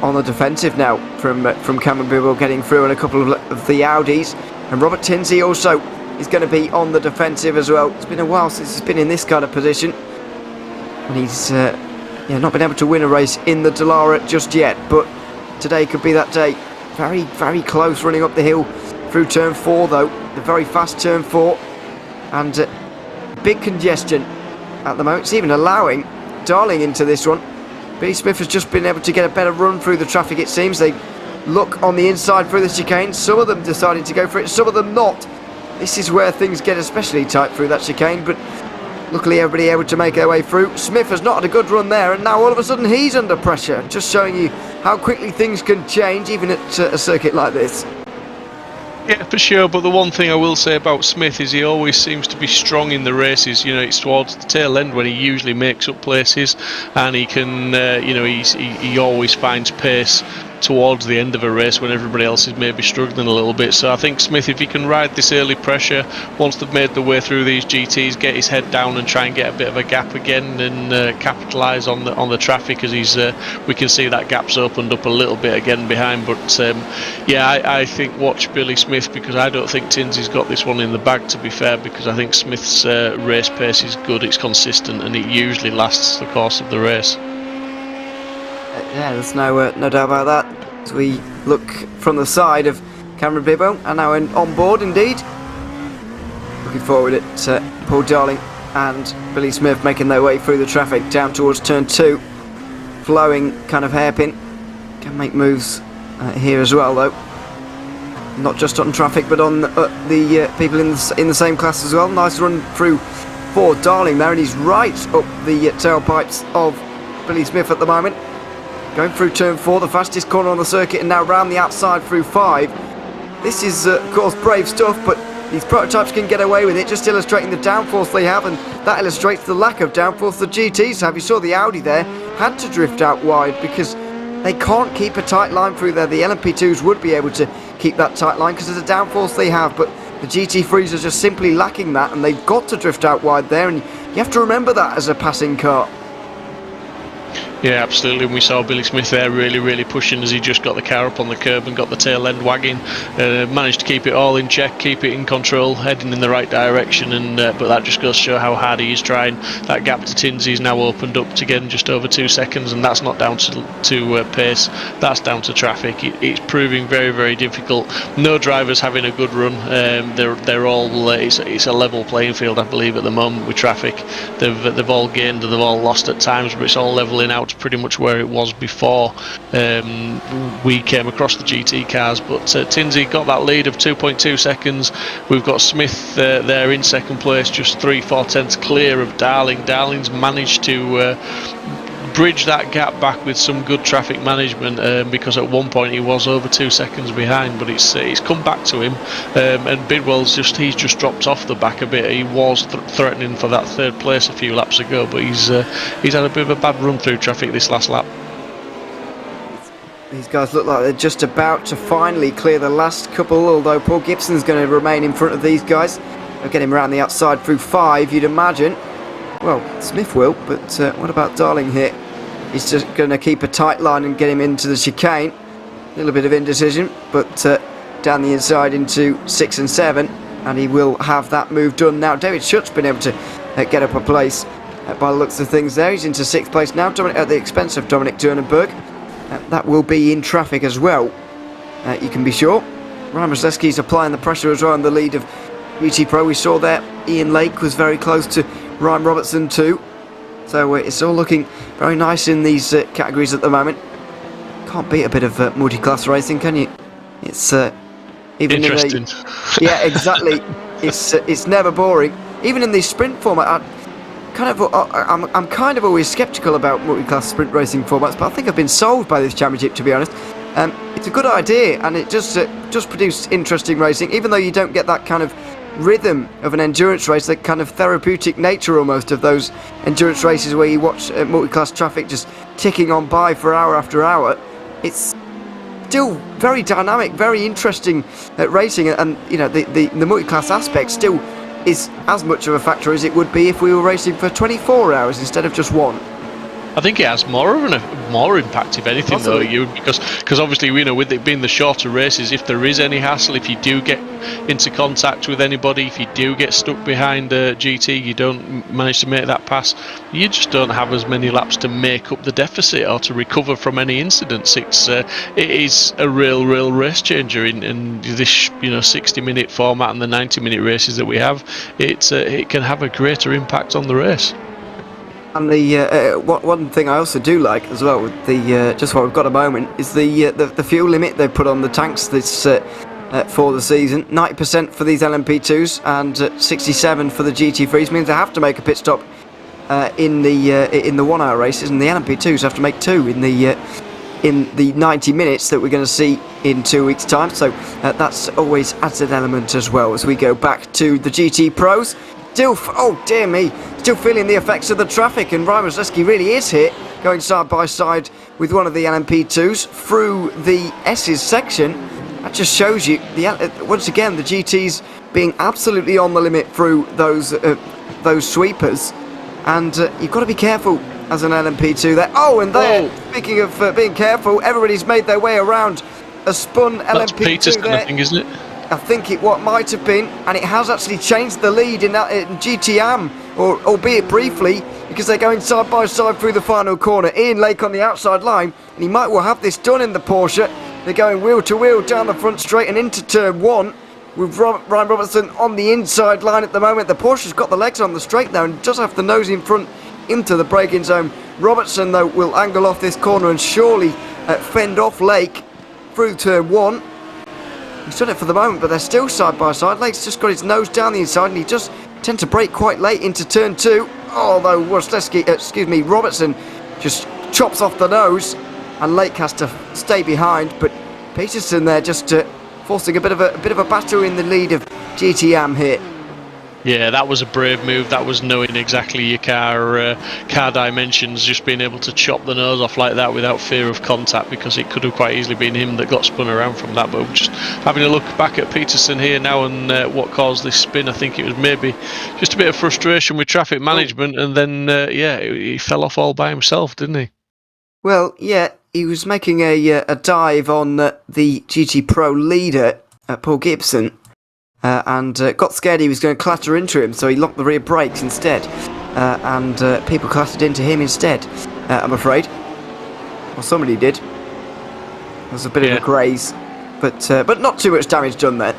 on the defensive now from Cameron Bidwell getting through, and a couple of the Audis, and Robert Tinsey also is going to be on the defensive as well. It's been a while since he's been in this kind of position, and he's not been able to win a race in the Dallara just yet, but today could be that day. Very close running up the hill through turn 4 though, the very fast turn 4, and big congestion at the moment. It's even allowing Darling into this one. Billy Smith has just been able to get a better run through the traffic, it seems. They look on the inside through the chicane, some of them deciding to go for it, some of them not. This is where things get especially tight through that chicane, but luckily everybody able to make their way through. Smith has not had a good run there, and now all of a sudden he's under pressure, just showing you how quickly things can change even at a circuit like this. Yeah, for sure, but the one thing I will say about Smith is he always seems to be strong in the races. You know, it's towards the tail end when he usually makes up places, and he can, he always finds pace towards the end of a race when everybody else is maybe struggling a little bit. So I think Smith, if he can ride this early pressure, once they've made their way through these GTs, get his head down and try and get a bit of a gap again, and capitalise on the traffic, as we can see that gap's opened up a little bit again behind. But I think watch Billy Smith, because I don't think Tinsey's got this one in the bag, to be fair, because I think Smith's race pace is good, it's consistent, and it usually lasts the course of the race. Yeah, there's no doubt about that. As we look from the side of Cameron Bidwell, and now on board indeed. Looking forward at Paul Darling and Billy Smith making their way through the traffic down towards turn 2. Flowing kind of hairpin. Can make moves here as well though. Not just on traffic, but on the people in the same class as well. Nice run through for Darling there, and he's right up the tailpipes of Billy Smith at the moment. Going through turn 4, the fastest corner on the circuit, and now round the outside through 5. This is, of course, brave stuff, but these prototypes can get away with it, just illustrating the downforce they have, and that illustrates the lack of downforce the GTs have. You saw the Audi there had to drift out wide because they can't keep a tight line through there. The LMP2s would be able to keep that tight line because of the downforce they have, but the GT3s are just simply lacking that, and they've got to drift out wide there, and you have to remember that as a passing car. Yeah, absolutely. And we saw Billy Smith there really pushing as he just got the car up on the curb and got the tail end wagging. Managed to keep it all in check, keep it in control, heading in the right direction. And but that just goes to show how hard he is trying. That gap to Tinsey's now opened up to getting just over 2 seconds, and that's not down to pace. That's down to traffic. It's proving very difficult. No drivers having a good run. They're all. It's a level playing field, I believe, at the moment with traffic. They've all gained and they've all lost at times, but it's all leveling out to pretty much where it was before we came across the GT cars. But Tinsey got that lead of 2.2 seconds. We've got Smith there in second place, just 3/4 tenths clear of Darling. Darling's managed to bridge that gap back with some good traffic management, because at one point he was over 2 seconds behind, but it's come back to him, and Bidwell's he's just dropped off the back a bit. He was threatening for that third place a few laps ago, but he's had a bit of a bad run through traffic this last lap. These guys look like they're just about to finally clear the last couple, although Paul Gibson's going to remain in front of these guys. They'll get him around the outside through 5, you'd imagine. Well, Smith will, but what about Darling here? He's just going to keep a tight line and get him into the chicane. A little bit of indecision, but down the inside into 6 and 7, and he will have that move done now. David Schutt's been able to get up a place by the looks of things there. He's into 6th place now, at the expense of Dominic Durnenberg. That will be in traffic as well, you can be sure. Ryan Maslewski's applying the pressure as well in the lead of GT Pro. We saw there Ian Lake was very close to Ryan Robertson too. So it's all looking very nice in these categories at the moment. Can't beat a bit of multi-class racing, can you? It's even interesting. Yeah, exactly. It's never boring. Even in the sprint format, I'm kind of always sceptical about multi-class sprint racing formats, but I think I've been sold by this championship, to be honest. It's a good idea, and it just produces interesting racing, even though you don't get that kind of rhythm of an endurance race, that kind of therapeutic nature almost of those endurance races where you watch multi-class traffic just ticking on by for hour after hour. It's still very dynamic, very interesting racing, and you know the multi-class aspect still is as much of a factor as it would be if we were racing for 24 hours instead of just one. I think it has more impact, if anything, Possibly. though, because obviously, you know, with it being the shorter races, if there is any hassle, if you do get into contact with anybody, if you do get stuck behind a GT, you don't manage to make that pass, you just don't have as many laps to make up the deficit or to recover from any incidents. It is a real race changer in this 60-minute format and the 90-minute races that we have. It can have a greater impact on the race. And the one thing I also do like as well, with the just while we've got a moment, is the fuel limit they've put on the tanks this for the season. 90% for these LMP2s and 67 for the GT3s means they have to make a pit stop in the 1 hour races, and the LMP2s have to make 2 in the 90 minutes that we're going to see in 2 weeks' time. So that's always adds an element as well as we go back to the GT Pros. Oh dear me, still feeling the effects of the traffic, and Ryan Maslewski really is here, going side by side with one of the LMP2s through the S's section. That just shows you, once again, the GTs being absolutely on the limit through those sweepers, and you've got to be careful as an LMP2 there. Oh, and there, speaking of being careful, everybody's made their way around a spun That's LMP2 Peterson, there. I think, isn't it? I think what might have been, and it has actually changed the lead in GTM, or albeit briefly, because they're going side by side through the final corner. Ian Lake on the outside line, and he might well have this done in the Porsche. They're going wheel to wheel down the front straight and into turn 1, with Ryan Robertson on the inside line at the moment. The Porsche's got the legs on the straight now and does have the nose in front into the braking zone. Robertson, though, will angle off this corner and surely fend off Lake through turn 1. He's done it for the moment, but they're still side by side. Lake's just got his nose down the inside, and he does tend to brake quite late into turn 2. Although Robertson just chops off the nose, and Lake has to stay behind. But Peterson there just forcing a bit of a battle in the lead of GTM here. Yeah, that was a brave move. That was knowing exactly your car dimensions, just being able to chop the nose off like that without fear of contact, because it could have quite easily been him that got spun around from that. But just having a look back at Peterson here now and what caused this spin, I think it was maybe just a bit of frustration with traffic management, and then he fell off all by himself, didn't he? Well, yeah, he was making a dive on the GT Pro leader, Paul Gibson. And got scared he was going to clatter into him, so he locked the rear brakes instead, and people clattered into him instead, I'm afraid. Well, somebody did. There was a bit of a graze, but not too much damage done there.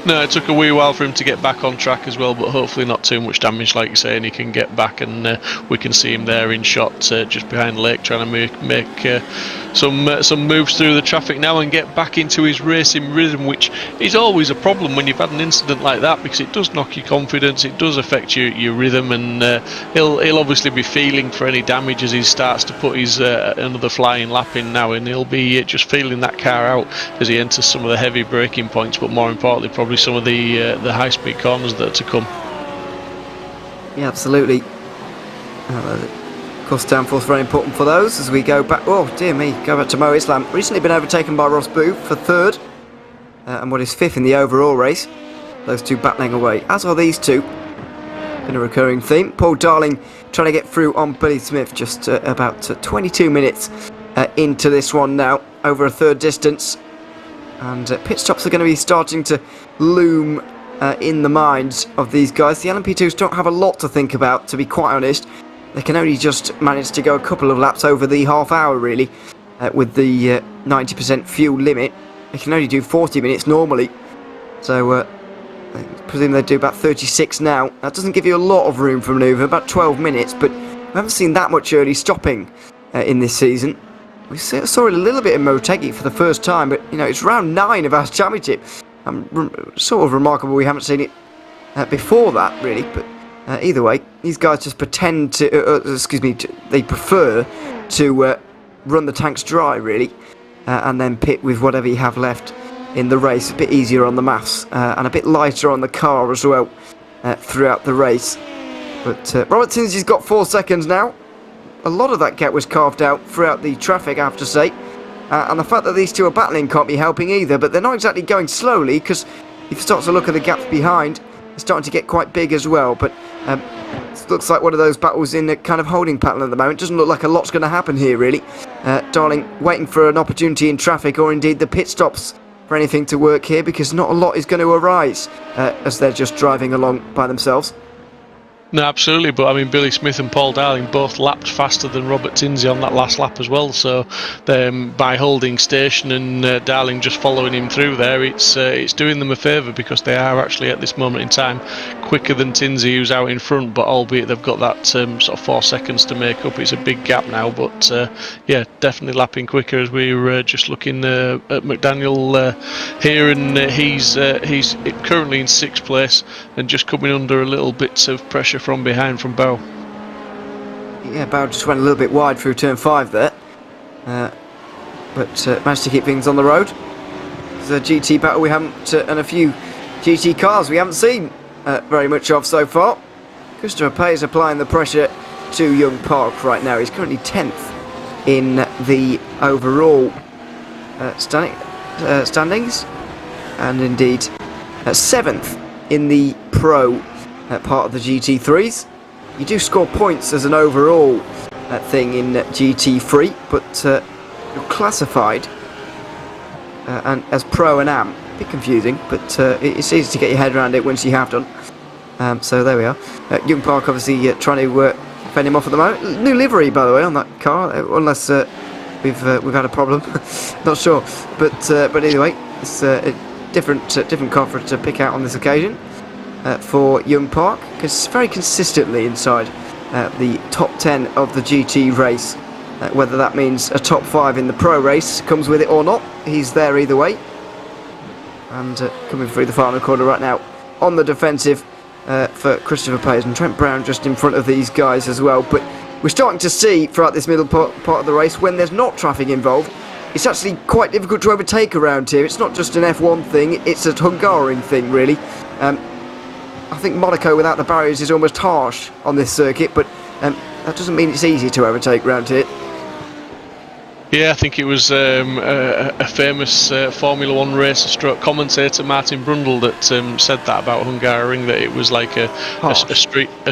No, it took a wee while for him to get back on track as well, but hopefully not too much damage, like you say, and he can get back, and we can see him there in shot just behind Lake, trying to make some moves through the traffic now and get back into his racing rhythm, which is always a problem when you've had an incident like that, because it does knock your confidence, it does affect your rhythm, and he'll obviously be feeling for any damage as he starts to put his another flying lap in now, and he'll be just feeling that car out as he enters some of the heavy braking points, but more importantly probably some of the high-speed corners that are to come. Yeah, absolutely. Of course, downforce very important for those as we go back. Oh dear me, go back to Mo Islam. Recently been overtaken by Ross Booth for third, and what is fifth in the overall race. Those two battling away, as are these two. Been a recurring theme. Paul Darling trying to get through on Billy Smith, just about 22 minutes into this one now, over a third distance. And pit stops are going to be starting to loom in the minds of these guys. The LMP2s don't have a lot to think about, to be quite honest. They can only just manage to go a couple of laps over the half hour, really, with the 90% fuel limit. They can only do 40 minutes normally. So I presume they do about 36 now. That doesn't give you a lot of room for manoeuvre, about 12 minutes, but we haven't seen that much early stopping in this season. We saw a little bit of Motegi for the first time, but you know, it's round 9 of our championship. Sort of remarkable we haven't seen it before that, really. But either way, these guys just pretend to, they prefer to run the tanks dry, really, and then pit with whatever you have left in the race. A bit easier on the maths and a bit lighter on the car as well throughout the race. But Robert Tinsley's got 4 seconds now. A lot of that gap was carved out throughout the traffic, I have to say. And the fact that these two are battling can't be helping either, but they're not exactly going slowly, because if you start to look at the gaps behind, they're starting to get quite big as well. But it looks like one of those battles in a kind of holding pattern at the moment. Doesn't look like a lot's going to happen here, really. Darling waiting for an opportunity in traffic, or indeed the pit stops for anything to work here, because not a lot is going to arise as they're just driving along by themselves. No, absolutely, but I mean, Billy Smith and Paul Darling both lapped faster than Robert Tinsley on that last lap as well, so by holding station and Darling just following him through there, it's doing them a favour, because they are actually at this moment in time quicker than Tinsley, who's out in front, but albeit they've got that sort of 4 seconds to make up. It's a big gap now, but yeah, definitely lapping quicker as we're just looking at McDaniel here, and he's currently in 6th place and just coming under a little bit of pressure from behind from Bow. Yeah, Bow just went a little bit wide through turn 5 there, but managed to keep things on the road. It's a GT battle we haven't, and a few GT cars we haven't seen very much of so far. Christopher Pay is applying the pressure to Young Park right now. He's currently 10th in the overall standings, and indeed 7th in the Pro part of the GT3s. You do score points as an overall thing in GT3, but you're classified and as Pro and Am. A bit confusing, but it's easy to get your head around it once you have done. So there we are. Young Park obviously trying to fend him off at the moment. New livery, by the way, on that car, unless we've had a problem. Not sure, but anyway, it's a different car for it to pick out on this occasion. For Young Park, because very consistently inside the top 10 of the GT race, whether that means a top 5 in the Pro race comes with it or not, he's there either way. And coming through the final corner right now on the defensive for Christopher Payes, and Trent Brown just in front of these guys as well. But we're starting to see throughout this middle part of the race, when there's not traffic involved, it's actually quite difficult to overtake around here. It's not just an F1 thing, it's a Hungaroring thing, really. I think Monaco without the barriers is almost harsh on this circuit, but that doesn't mean it's easy to overtake round here. Yeah, I think it was a famous Formula 1 racer stroke commentator, Martin Brundle, that said that about Hungaroring, that it was like a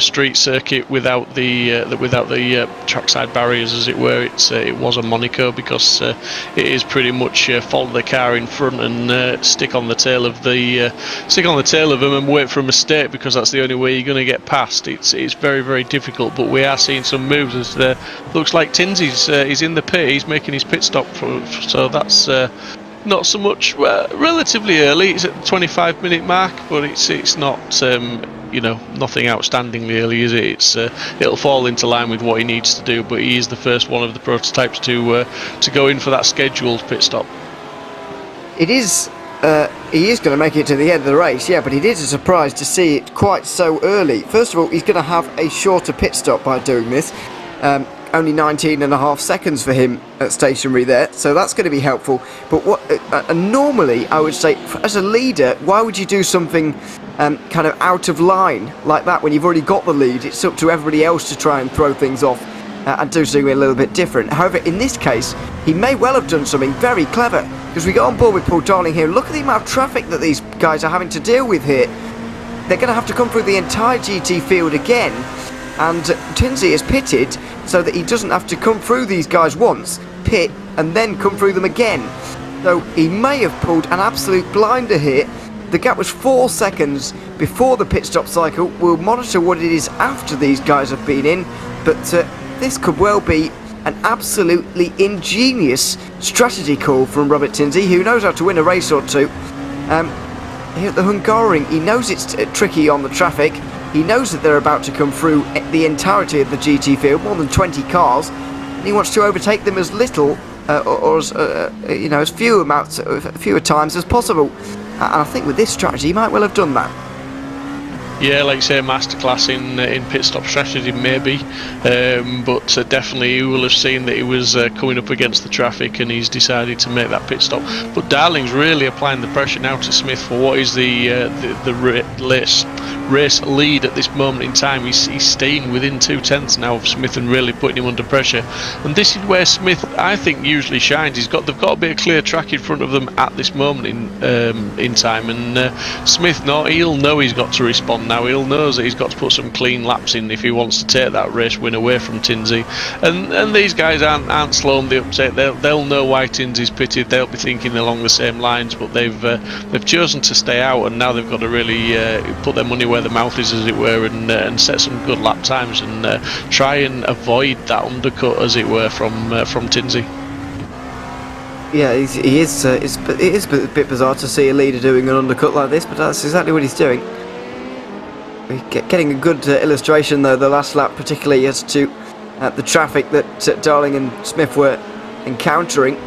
street circuit without the trackside barriers, as it were. It was a Monaco, because it is pretty much follow the car in front and stick on the tail of them and wait for a mistake, because that's the only way you're going to get past. It's very, very difficult, but we are seeing some moves as looks like Tinsley's he's in the pit, he's making his pit stop, so that's Not so much. Relatively early. It's at the 25-minute mark, but it's not nothing outstandingly early, is it? It'll fall into line with what he needs to do. But he is the first one of the prototypes to go in for that scheduled pit stop. It is. He is going to make it to the end of the race, yeah, but it is a surprise to see it quite so early. First of all, he's going to have a shorter pit stop by doing this. Only 19.5 seconds for him at stationary there, so that's going to be helpful. But normally, I would say, as a leader, why would you do something kind of out of line like that when you've already got the lead? It's up to everybody else to try and throw things off and do something a little bit different. However, in this case, he may well have done something very clever, because we got on board with Paul Darling here. Look at the amount of traffic that these guys are having to deal with here. They're going to have to come through the entire GT field again, and Tinsley is pitted so that he doesn't have to come through these guys once, pit, and then come through them again. So he may have pulled an absolute blinder here. The gap was 4 seconds before the pit stop cycle. We'll monitor what it is after these guys have been in, but this could well be an absolutely ingenious strategy call from Robert Tinsley, who knows how to win a race or two. Here at the Hungaroring, he knows it's tricky on the traffic. He knows that they're about to come through the entirety of the GT field, more than 20 cars, and he wants to overtake them as little or as fewer times as possible. And I think with this strategy, he might well have done that. Yeah, like you say, a masterclass in pit stop strategy maybe, but definitely he will have seen that he was coming up against the traffic, and he's decided to make that pit stop. But Darling's really applying the pressure now to Smith for what is the race lead at this moment in time. He's staying within 2/10 now of Smith and really putting him under pressure. And this is where Smith, I think, usually shines. They've got a bit of clear track in front of them at this moment in time, and Smith, he'll know he's got to respond now. He'll know that he's got to put some clean laps in if he wants to take that race win away from Tinsley. And these guys aren't slowing the upset. They'll know why Tinsley's pitted. They'll be thinking along the same lines, but they've chosen to stay out, and now they've got to really put their money where their mouth is, as it were, and set some good lap times and try and avoid that undercut, as it were, from Tinsley. Yeah, it is a bit bizarre to see a leader doing an undercut like this, but that's exactly what he's doing. We're getting a good illustration, though, the last lap, particularly as to the traffic that Darling and Smith were encountering.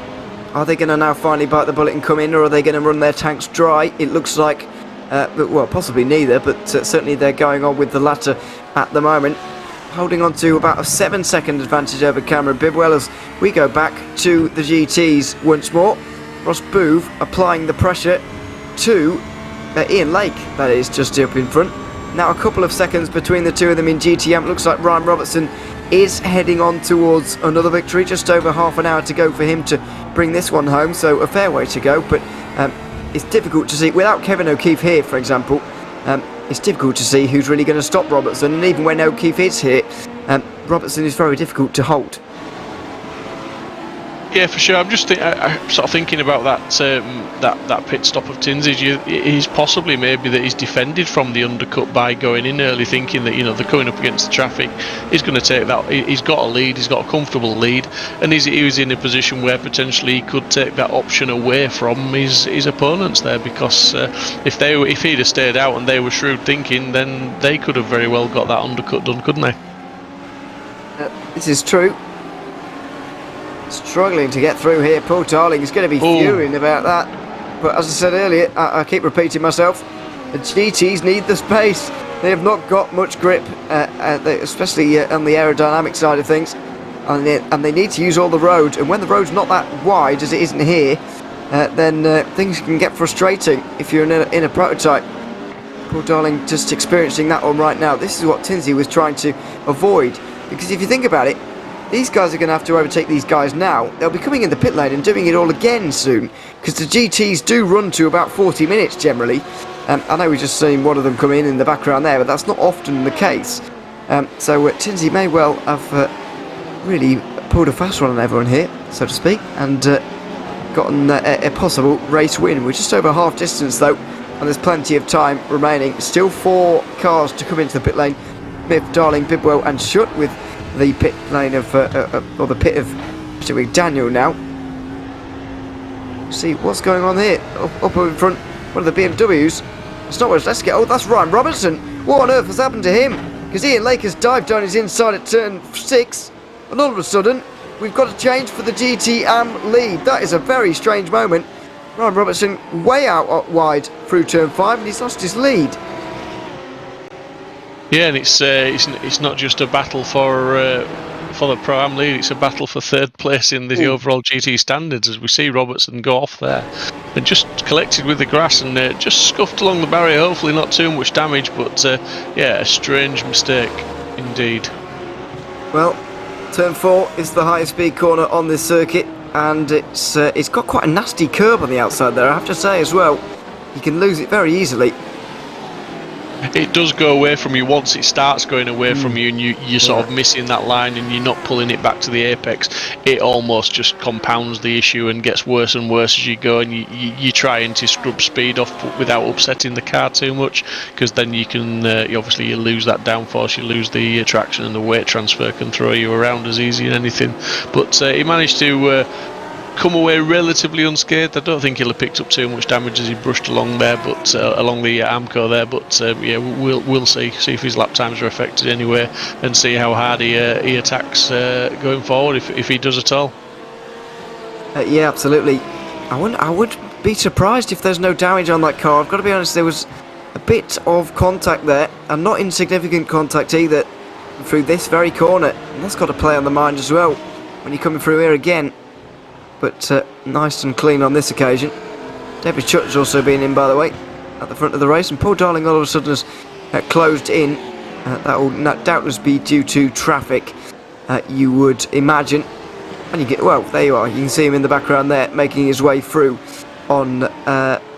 Are they going to now finally bite the bullet and come in, or are they going to run their tanks dry? It looks like, well, possibly neither, but certainly they're going on with the latter at the moment. Holding on to about a 7-second advantage over Cameron Bidwell as we go back to the GTs once more. Ross Booth applying the pressure to Ian Lake, that is, just up in front. Now a couple of seconds between the two of them in GTM. Looks like Ryan Robertson is heading on towards another victory. Just over half an hour to go for him to bring this one home, so a fair way to go. But it's difficult to see, without Kevin O'Keefe here, for example, it's difficult to see who's really going to stop Robertson. And even when O'Keefe is here, Robertson is very difficult to halt. Yeah, for sure. I'm just sort of thinking about that pit stop of Tinsley's. He's possibly maybe that he's defended from the undercut by going in early, thinking that they're coming up against the traffic. He's going to take that. He's got a lead. He's got a comfortable lead, and he was in a position where potentially he could take that option away from his opponents there. Because if he'd have stayed out and they were shrewd thinking, then they could have very well got that undercut done, couldn't they? This is true. Struggling to get through here. Paul Darling is going to be fuming about that. But as I said earlier, I keep repeating myself, the GTs need the space. They have not got much grip, especially on the aerodynamic side of things. And they need to use all the road. And when the road's not that wide, as it isn't here, then things can get frustrating if you're in a prototype. Paul Darling just experiencing that one right now. This is what Tinsley was trying to avoid. Because if you think about it, these guys are going to have to overtake these guys now. They'll be coming in the pit lane and doing it all again soon, because the GTs do run to about 40 minutes generally. I know we've just seen one of them come in the background there, but that's not often the case. So Tinsley may well have really pulled a fast one on everyone here, so to speak, and gotten a possible race win. We're just over half distance though, and there's plenty of time remaining. Still 4 cars to come into the pit lane. Smith, Darling, Bidwell and Schutt with the pit lane of, or the pit of Daniel now. See what's going on here. Up in front, one of the BMWs. It's not much. Let's get. Oh, that's Ryan Robertson. What on earth has happened to him? Because Ian Lake has dived down his inside at turn 6, and all of a sudden, we've got a change for the GT Am lead. That is a very strange moment. Ryan Robertson way out wide through turn 5, and he's lost his lead. Yeah, and it's not just a battle for the Pro-Am lead, it's a battle for third place in the overall GT standards, as we see Robertson go off there and just collected with the grass and just scuffed along the barrier, hopefully not too much damage, but yeah, a strange mistake indeed. Well, turn 4 is the highest speed corner on this circuit, and it's got quite a nasty curb on the outside there, I have to say as well. You can lose it very easily. It does go away from you once it starts going away from you, and you're sort of missing that line and you're not pulling it back to the apex. It almost just compounds the issue and gets worse and worse as you go, and you're trying to scrub speed off without upsetting the car too much, because then you can obviously you lose that downforce, you lose the traction, and the weight transfer can throw you around as easy as anything. But he managed to come away relatively unscathed. I don't think he'll have picked up too much damage as he brushed along there, but along the Amco there. But yeah, we'll see if his lap times are affected anyway, and see how hard he attacks going forward, if he does at all. Yeah, absolutely. I would be surprised if there's no damage on that car. I've got to be honest, there was a bit of contact there, and not insignificant contact either, through this very corner, and that's got to play on the mind as well when you're coming through here again. But nice and clean on this occasion. David Chut's also been in, by the way, at the front of the race, and Paul Darling all of a sudden has closed in. That will doubtless be due to traffic, you would imagine. And you get, well, there you are. You can see him in the background there, making his way through on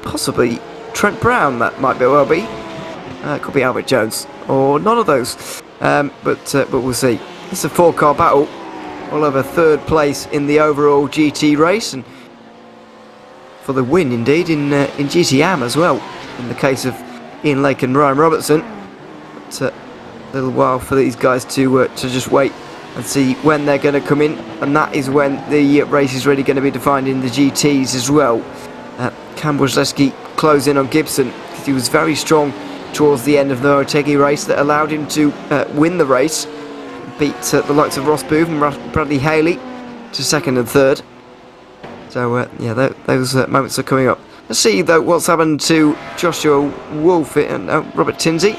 possibly Trent Brown. That might well be. It could be Albert Jones or none of those. But we'll see. It's a 4-car battle. All over third place in the overall GT race, and for the win indeed in GT Am as well, in the case of Ian Lake and Ryan Robertson. It's a little while for these guys to just wait and see when they're going to come in, and that is when the race is really going to be defined in the GTs as well. Cam Wozleski closed in on Gibson because he was very strong towards the end of the Motegi race, that allowed him to win the race. Beat the likes of Ross Booth and Bradley Haley to second and third. So yeah, those moments are coming up. Let's see though what's happened to Joshua Wolf and Robert Tinsey.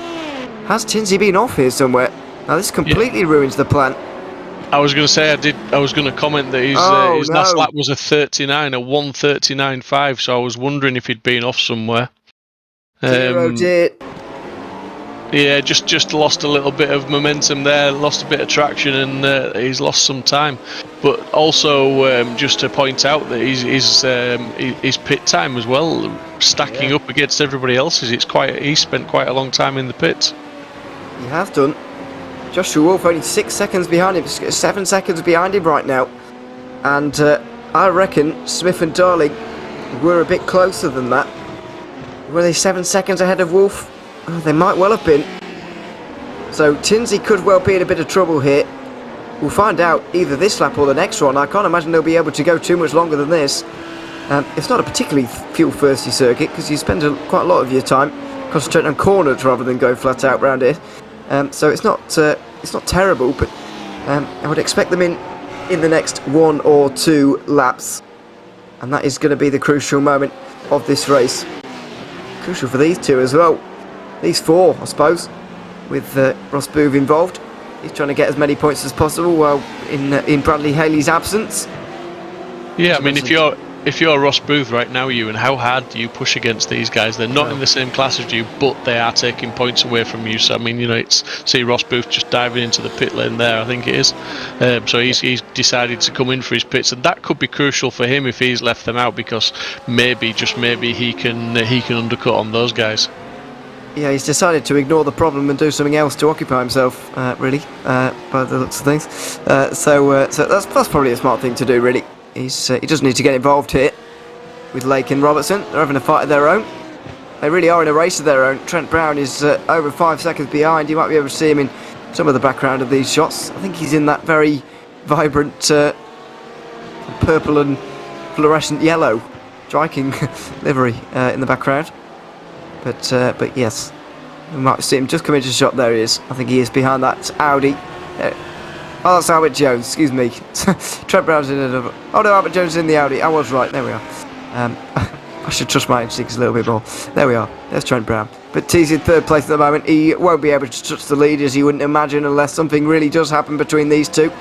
Has Tinsey been off here somewhere? Now this completely ruins the plan. I was going to say I was going to comment that his last lap was a 1:39.5. So I was wondering if he'd been off somewhere. Dear. Yeah, just lost a little bit of momentum there, lost a bit of traction, and he's lost some time. But also, just to point out that his pit time as well, stacking up against everybody else's. He spent quite a long time in the pits. He has done. Joshua Wolf only 6 seconds behind him, 7 seconds behind him right now, and I reckon Smith and Darling were a bit closer than that. Were they 7 seconds ahead of Wolf? Oh, they might well have been. So Tinsey could well be in a bit of trouble here. We'll find out either this lap or the next one. I can't imagine they'll be able to go too much longer than this. It's not a particularly fuel-thirsty circuit, because you spend quite a lot of your time concentrating on corners rather than going flat out round it. So it's not terrible, but I would expect them in the next 1 or 2 laps, and that is going to be the crucial moment of this race. Crucial for these two as well. These 4, I suppose, with Ross Booth involved. He's trying to get as many points as possible while in Bradley Haley's absence. Yeah, I mean, if you're Ross Booth right now, Ewan, how hard do you push against these guys? They're not in the same class as you, but they are taking points away from you. So I mean, see Ross Booth just diving into the pit lane there, I think it is. So he's decided to come in for his pits, and that could be crucial for him if he's left them out, because maybe, just maybe, he can undercut on those guys. Yeah, he's decided to ignore the problem and do something else to occupy himself, really, by the looks of things. So that's probably a smart thing to do, really. He doesn't need to get involved here with Lake and Robertson. They're having a fight of their own. They really are in a race of their own. Trent Brown is over 5 seconds behind. You might be able to see him in some of the background of these shots. I think he's in that very vibrant purple and fluorescent yellow striking livery in the background. But yes, we might see him just come into the shot. There he is. I think he is behind that Audi. Oh, that's Albert Jones, excuse me. Trent Brown's in another. Oh no, Albert Jones is in the Audi. I was right, there we are. I should trust my instincts a little bit more. There we are, there's Trent Brown. But he's in third place at the moment. He won't be able to touch the lead, as you wouldn't imagine, unless something really does happen between these two.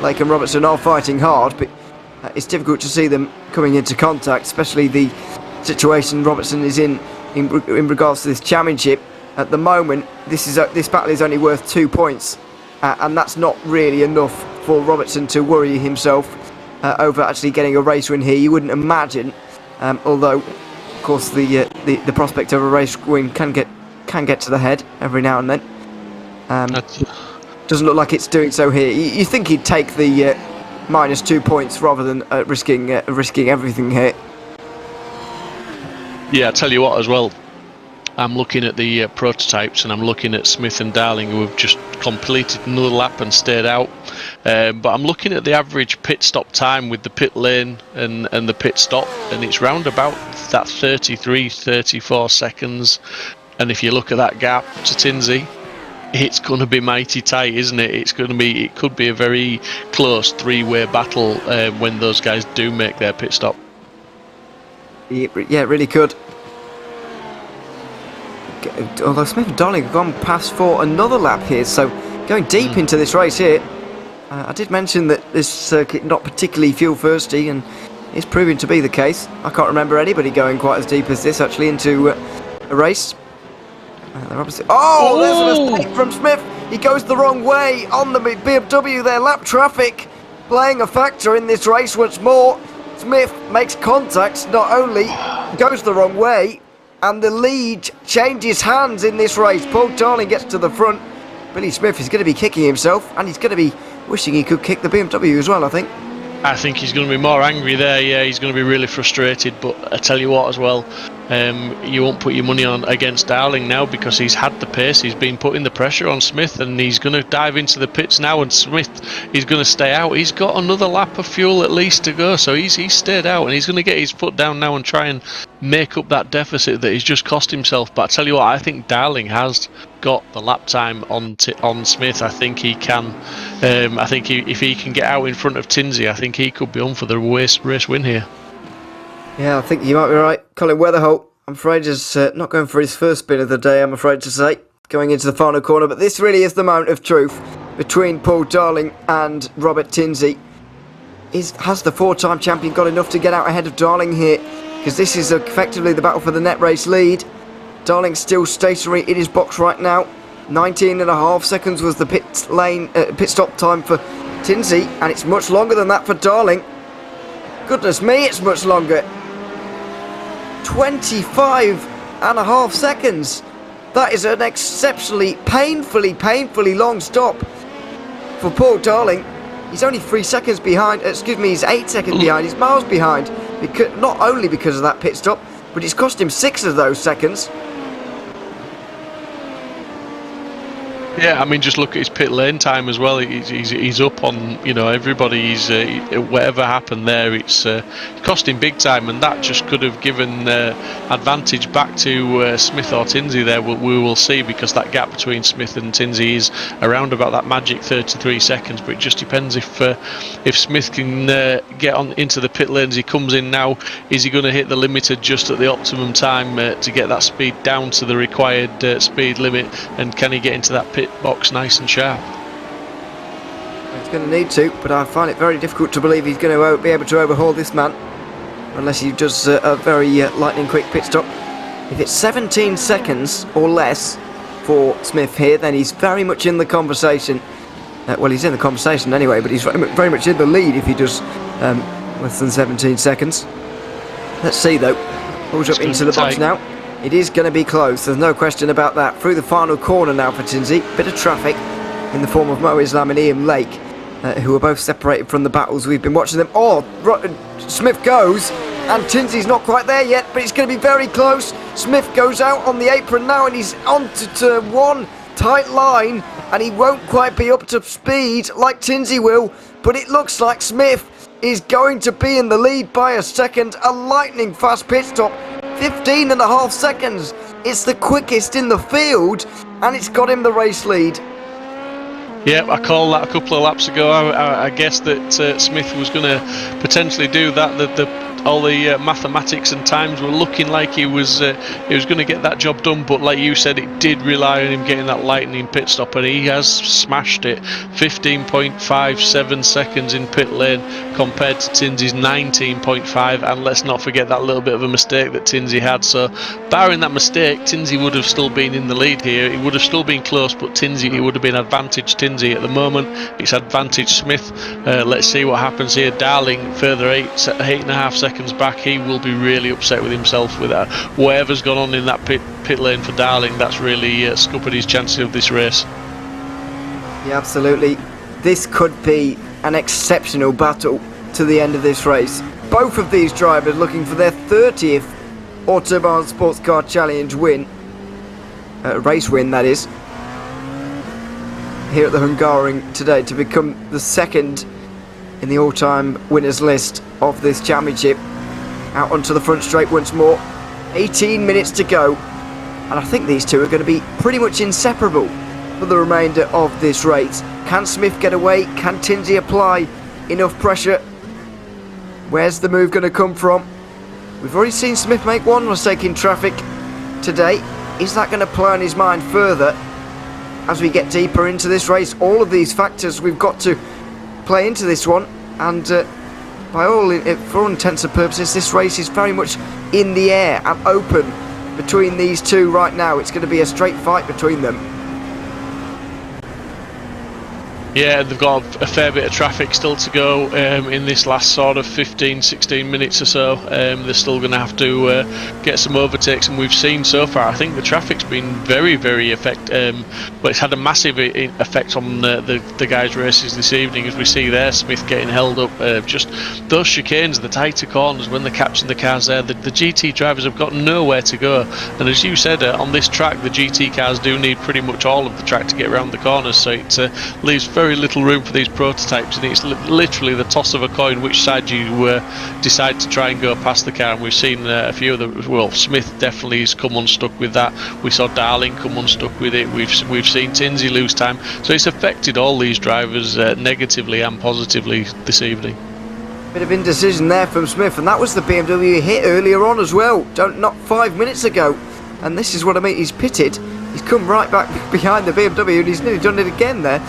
Lake and Robertson are fighting hard, but it's difficult to see them coming into contact, especially the situation Robertson is in regards to this championship. At the moment, this battle is only worth 2 points. And that's not really enough for Robertson to worry himself over actually getting a race win here. You wouldn't imagine, although, of course, the prospect of a race win can get to the head every now and then. Doesn't look like it's doing so here. You think he'd take the -2 points rather than risking everything here. Yeah, I tell you what as well. I'm looking at the prototypes, and I'm looking at Smith and Darling, who have just completed another lap and stayed out. But I'm looking at the average pit stop time with the pit lane and the pit stop, and it's round about that 33-34 seconds. And if you look at that gap to Tinsey, it's going to be mighty tight, isn't it? It could be a very close three-way battle when those guys do make their pit stop. Yeah, it really could. Although Smith and Darling have gone past for another lap here, so going deep into this race here. I did mention that this circuit not particularly fuel thirsty, and it's proving to be the case. I can't remember anybody going quite as deep as this actually into a race. There's a mistake from Smith. He goes the wrong way on the BMW there. Lap traffic playing a factor in this race once more. Smith makes contact, not only goes the wrong way, and the lead changes hands in this race. Paul Darling gets to the front. Billy Smith is going to be kicking himself, and he's going to be wishing he could kick the BMW as well, I think. I think he's going to be more angry there, yeah, he's going to be really frustrated. But I tell you what as well, you won't put your money on against Darling now, because he's had the pace, he's been putting the pressure on Smith, and he's going to dive into the pits now, and Smith is going to stay out. He's got another lap of fuel at least to go, so he's stayed out, and he's going to get his foot down now and try and make up that deficit that he's just cost himself. But I tell you what, I think Darling has got the lap time on Smith. I think he can. I think if he can get out in front of Tinsey, I think he could be on for the race win here. Yeah, I think you might be right. Colin Weatherholt, I'm afraid, is not going for his first spin of the day, I'm afraid to say, going into the final corner. But this really is the moment of truth between Paul Darling and Robert Tinsey. Has the four-time champion got enough to get out ahead of Darling here? Because this is effectively the battle for the net race lead. Darling's still stationary in his box right now. 19.5 seconds was the pit stop time for Tinsey, and it's much longer than that for Darling. Goodness me, it's much longer. 25.5 seconds. That is an exceptionally painfully long stop for Paul Darling. He's only 3 seconds behind. He's 8 seconds behind. He's miles behind. Not only because of that pit stop, but it's cost him 6 of those seconds. Yeah, I mean, just look at his pit lane time as well. He's up on, everybody. Whatever happened there, it's cost him big time, and that just could have given advantage back to Smith or Tinsey there. We will see, because that gap between Smith and Tinsey is around about that magic 33 seconds. But it just depends if Smith can get on into the pit lane as he comes in now. Is he going to hit the limiter just at the optimum time to get that speed down to the required speed limit, and can he get into that pit box nice and sharp? He's going to need to, but I find it very difficult to believe he's going to be able to overhaul this man unless he does a very lightning quick pit stop. If it's 17 seconds or less for Smith here, then he's very much in the conversation. Well, he's in the conversation anyway, but he's very much in the lead if he does less than 17 seconds. Let's see though. Pulls up into the box now. It is going to be close, there's no question about that. Through the final corner now for Tinsey. Bit of traffic in the form of Mo Islam and Ian Lake, who are both separated from the battles. We've been watching them. Smith goes, and Tinsey's not quite there yet, but it's going to be very close. Smith goes out on the apron now, and he's on to turn one. Tight line, and he won't quite be up to speed like Tinsey will, but it looks like Smith is going to be in the lead by a second. A lightning fast pit stop, 15.5 seconds. It's the quickest in the field, and it's got him the race lead. Yeah, I called that a couple of laps ago. I guessed that Smith was going to potentially do that. All the mathematics and times were looking like he was going to get that job done, but like you said, it did rely on him getting that lightning pit stop, and he has smashed it. 15.57 seconds in pit lane compared to Tinsley's 19.5, and let's not forget that little bit of a mistake that Tinsley had. So barring that mistake, Tinsley would have still been in the lead here. It would have still been close, but Tinsley, it would have been advantage Tinsley. At the moment it's advantage Smith. Let's see what happens here. Darling further 8.5 seconds back. He will be really upset with himself with that. Whatever's gone on in that pit lane for Darling, that's really scuppered his chances of this race. Yeah, absolutely. This could be an exceptional battle to the end of this race. Both of these drivers looking for their 30th Autobahn Sportscar Challenge win. Race win, that is. Here at the Hungaroring today, to become the second in the all-time winners list of this championship. Out onto the front straight once more. 18 minutes to go, and I think these two are going to be pretty much inseparable for the remainder of this race. Can Smith get away? Can Tinsley apply enough pressure? Where's the move going to come from? We've already seen Smith make one mistake in traffic today. Is that going to play on his mind further as we get deeper into this race? All of these factors we've got to play into this one, and for all intents and purposes, this race is very much in the air and open between these two right now. It's going to be a straight fight between them. Yeah, they've got a fair bit of traffic still to go in this last sort of 15-16 minutes or so. They're still going to have to get some overtakes, and we've seen so far, I think the traffic's been very, very effective, but it's had a massive effect on the guys' races this evening, as we see there, Smith getting held up. Just those chicanes, the tighter corners, when they're catching the cars there, the GT drivers have got nowhere to go, and as you said, on this track, the GT cars do need pretty much all of the track to get around the corners, so it leaves very little room for these prototypes, and it's literally the toss of a coin which side you decide to try and go past the car. And we've seen a few of the, well, Smith definitely has come unstuck with that. We saw Darling come unstuck with it. We've seen Tinsley lose time, so it's affected all these drivers negatively and positively this evening. Bit of indecision there from Smith, and that was the BMW he hit earlier on as well, not 5 minutes ago. And this is what I mean, he's pitted, he's come right back behind the BMW, and he's nearly done it again there.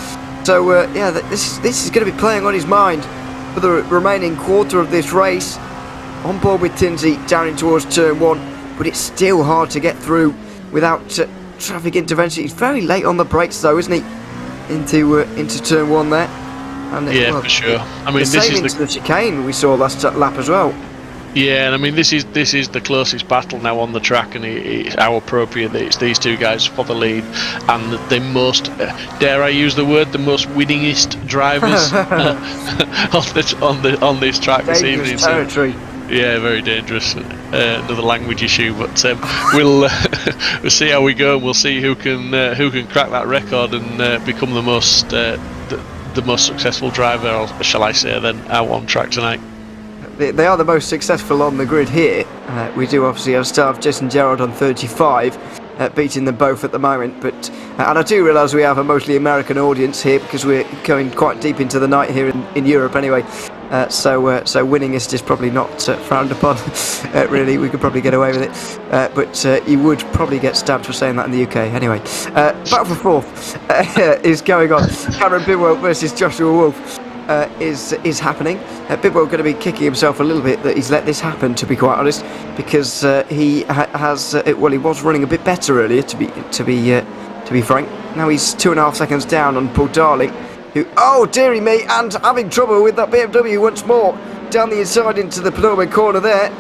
So yeah, this is going to be playing on his mind for the remaining quarter of this race. On board with Tinsley down in towards turn one, but it's still hard to get through without traffic intervention. He's very late on the brakes though, isn't he? Into turn one there. And yeah, well, for sure. I mean, this is the chicane we saw last lap as well. Yeah, and I mean, this is the closest battle now on the track, and it's how appropriate that it's these two guys for the lead, and the most, dare I use the word, the most winningest drivers on this track this evening. Dangerous territory. So, yeah, very dangerous. Another language issue, but we'll see how we go. And we'll see who can crack that record and become the most successful driver, or shall I say, then out on track tonight. They are the most successful on the grid here. We do obviously have staff Jason Gerard on 35, beating them both at the moment. But and I do realise we have a mostly American audience here because we're going quite deep into the night here in Europe anyway. So winningest is probably not frowned upon. Really, we could probably get away with it. But you would probably get stabbed for saying that in the UK. Anyway, battle for fourth is going on. Cameron Bidwell versus Joshua Wolf. Is happening. Bidwell going to be kicking himself a little bit that he's let this happen, to be quite honest, because he has well, he was running a bit better earlier, to be frank. Now he's 2.5 seconds down on Paul Darling, who, oh dearie me, and having trouble with that BMW once more down the inside into the penultimate corner there,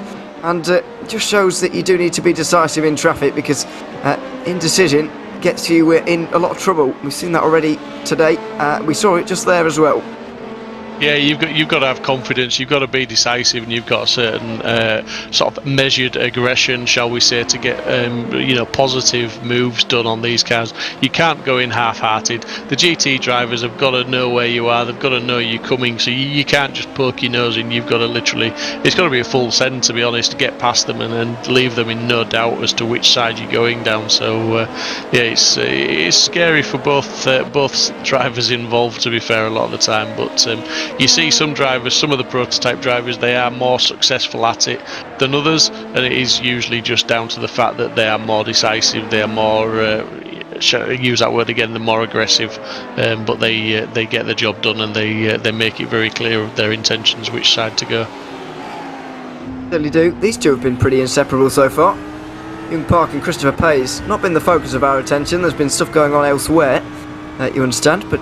and just shows that you do need to be decisive in traffic, because indecision gets you in a lot of trouble. We've seen that already today. We saw it just there as well. Yeah, you've got to have confidence. You've got to be decisive, and you've got a certain sort of measured aggression, shall we say, to get positive moves done on these cars. You can't go in half-hearted. The GT drivers have got to know where you are. They've got to know you're coming. So you can't just poke your nose in. You've got to literally. It's got to be a full send, to be honest, to get past them and leave them in no doubt as to which side you're going down. So it's scary for both drivers involved, to be fair, a lot of the time, but. You see some drivers, some of the prototype drivers, they are more successful at it than others, and it is usually just down to the fact that they are more decisive, they are more, use that word again, they're more aggressive, but they get the job done, and they make it very clear of their intentions, which side to go. Certainly do. These two have been pretty inseparable so far. Young Park and Christopher Pays, not been the focus of our attention. There's been stuff going on elsewhere, you understand, but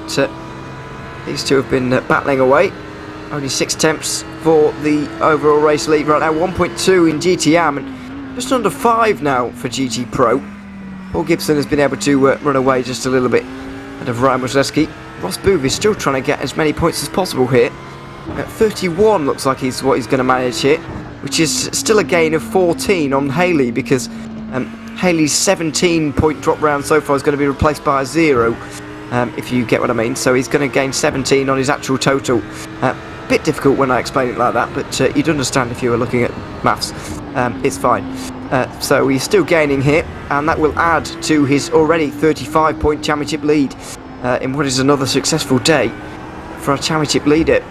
these two have been battling away. Only 6 attempts for the overall race lead right now. 1.2 in GTM and just under 5 now for GT Pro. Paul Gibson has been able to run away just a little bit ahead of Ryan Wozleski. Ross Booth is still trying to get as many points as possible here. 31 looks like he's what he's going to manage here, which is still a gain of 14 on Haley, because Haley's 17-point drop round so far is going to be replaced by a 0. If you get what I mean. So he's going to gain 17 on his actual total. Bit difficult when I explain it like that, but you'd understand if you were looking at maths. It's fine. So he's still gaining here, and that will add to his already 35-point championship lead in what is another successful day for a championship leader.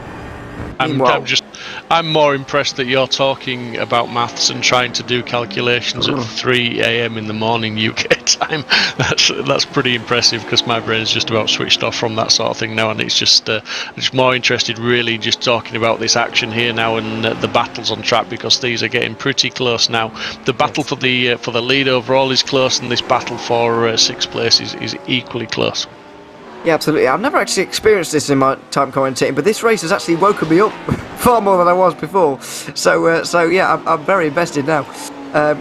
I'm more impressed that you're talking about maths and trying to do calculations at 3 a.m. in the morning UK time. That's pretty impressive, because my brain is just about switched off from that sort of thing now, and it's just more interested really just talking about this action here now and the battles on track, because these are getting pretty close now. The battle for the lead overall is close, and this battle for 6th place is equally close. Yeah, absolutely. I've never actually experienced this in my time commentating, but this race has actually woken me up far more than I was before. So yeah, I'm very invested now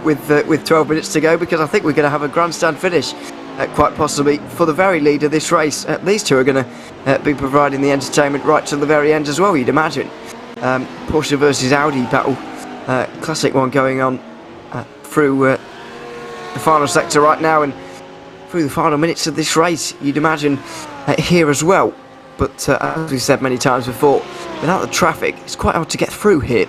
with 12 minutes to go, because I think we're going to have a grandstand finish, quite possibly for the very lead of this race. These two are going to be providing the entertainment right to the very end as well, you'd imagine. Porsche versus Audi battle, classic one going on through the final sector right now, and through the final minutes of this race, you'd imagine here as well. But as we've said many times before, without the traffic, it's quite hard to get through here.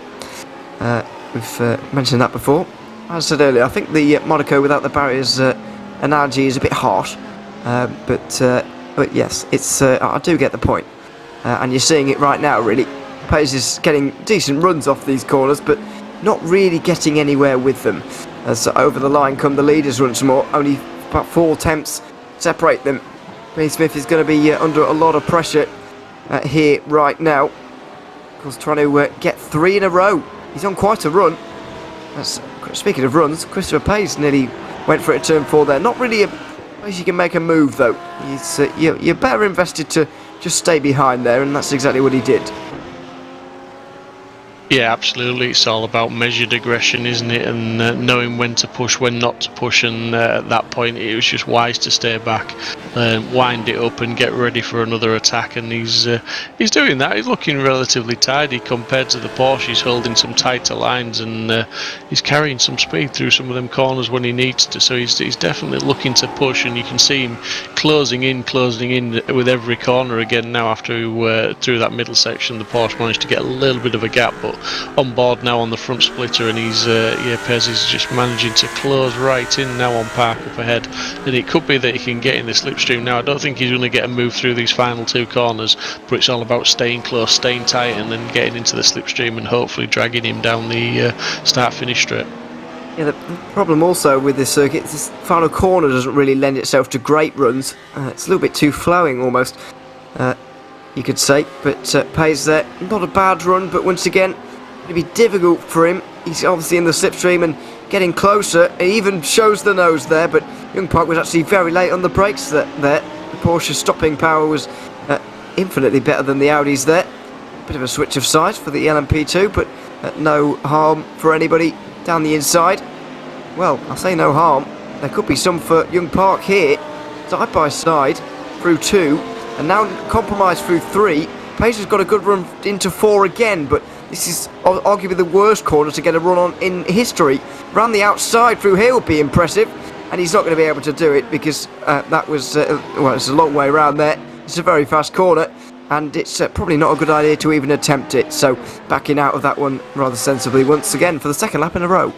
We've mentioned that before. As I said earlier, I think the Monaco without the barriers analogy is a bit harsh, but yes, it's I do get the point, and you're seeing it right now. Really, Pays is getting decent runs off these corners, but not really getting anywhere with them. As over the line come the leaders once more. Only about 4 attempts separate them. Billy Smith is going to be under a lot of pressure here right now. Of course, trying to get 3 in a row. He's on quite a run. Speaking of runs, Christopher Pays nearly went for it at turn 4 there. Not really a place you can make a move though. You're better invested to just stay behind there, and that's exactly what he did. Yeah, absolutely. It's all about measured aggression, isn't it? And knowing when to push, when not to push. And at that point, it was just wise to stay back, wind it up, and get ready for another attack. And he's doing that. He's looking relatively tidy compared to the Porsche. He's holding some tighter lines, and he's carrying some speed through some of them corners when he needs to. So he's definitely looking to push, and you can see him closing in with every corner again now. After through that middle section, the Porsche managed to get a little bit of a gap, but on board now on the front splitter, and Pez is just managing to close right in now on Park up ahead, and it could be that he can get in the slipstream now. I don't think he's going to get a move through these final 2 corners, but it's all about staying close, staying tight, and then getting into the slipstream and hopefully dragging him down the start-finish straight. Yeah, the problem also with this circuit is this final corner doesn't really lend itself to great runs. It's a little bit too flowing almost, you could say, but Pays there, not a bad run, but once again, it'll be difficult for him. He's obviously in the slipstream and getting closer. It even shows the nose there, but Young Park was actually very late on the brakes there. The Porsche stopping power was infinitely better than the Audis there. Bit of a switch of sides for the LMP2, but no harm for anybody down the inside. Well, I say no harm. There could be some for Young Park here, side by side through 2, and now compromised through 3. Page has got a good run into 4 again, but this is arguably the worst corner to get a run on in history. Round the outside through here would be impressive, and he's not going to be able to do it because that was, well, it's a long way around there. It's a very fast corner, and it's probably not a good idea to even attempt it. So backing out of that one rather sensibly once again for the second lap in a row.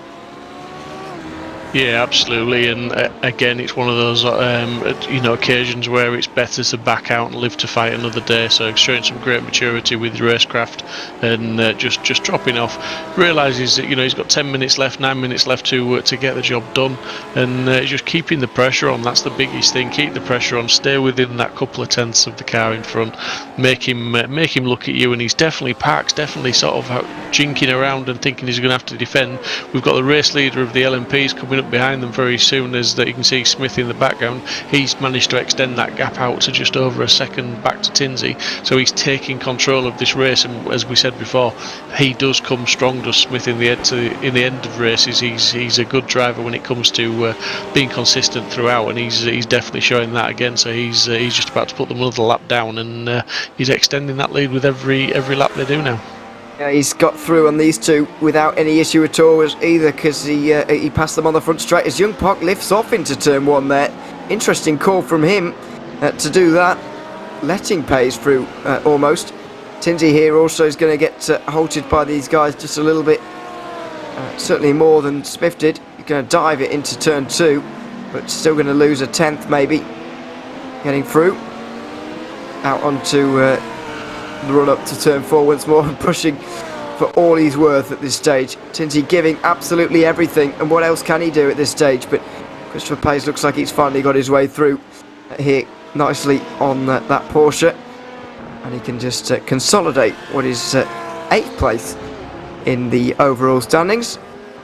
Yeah, absolutely, and again, it's one of those occasions where it's better to back out and live to fight another day. So showing some great maturity with racecraft, and just dropping off. Realises that he's got 10 minutes left, 9 minutes left to get the job done, and just keeping the pressure on. That's the biggest thing. Keep the pressure on. Stay within that couple of tenths of the car in front. Make him look at you, and he's definitely parked, definitely sort of jinking around and thinking he's going to have to defend. We've got the race leader of the LMPs coming up behind them very soon, as that you can see Smith in the background. He's managed to extend that gap out to just over a second back to Tinsey, so he's taking control of this race. And as we said before, he does come strong, does Smith, in the end of races. He's a good driver when it comes to being consistent throughout, and he's definitely showing that again. So he's just about to put them another lap down, and he's extending that lead with every lap they do now. Yeah, he's got through on these two without any issue at all either, because he passed them on the front straight as Young Park lifts off into turn 1 there. Interesting call from him to do that, letting Page through almost. Tinsey here also is going to get halted by these guys just a little bit, certainly more than Smith did. He's going to dive it into turn 2, but still going to lose a tenth maybe. Getting through out onto the run up to turn 4 once more, and pushing for all he's worth at this stage. Tinsey giving absolutely everything, and what else can he do at this stage? But Christopher Pace looks like he's finally got his way through here nicely on that Porsche, and he can just consolidate what is 8th place in the overall standings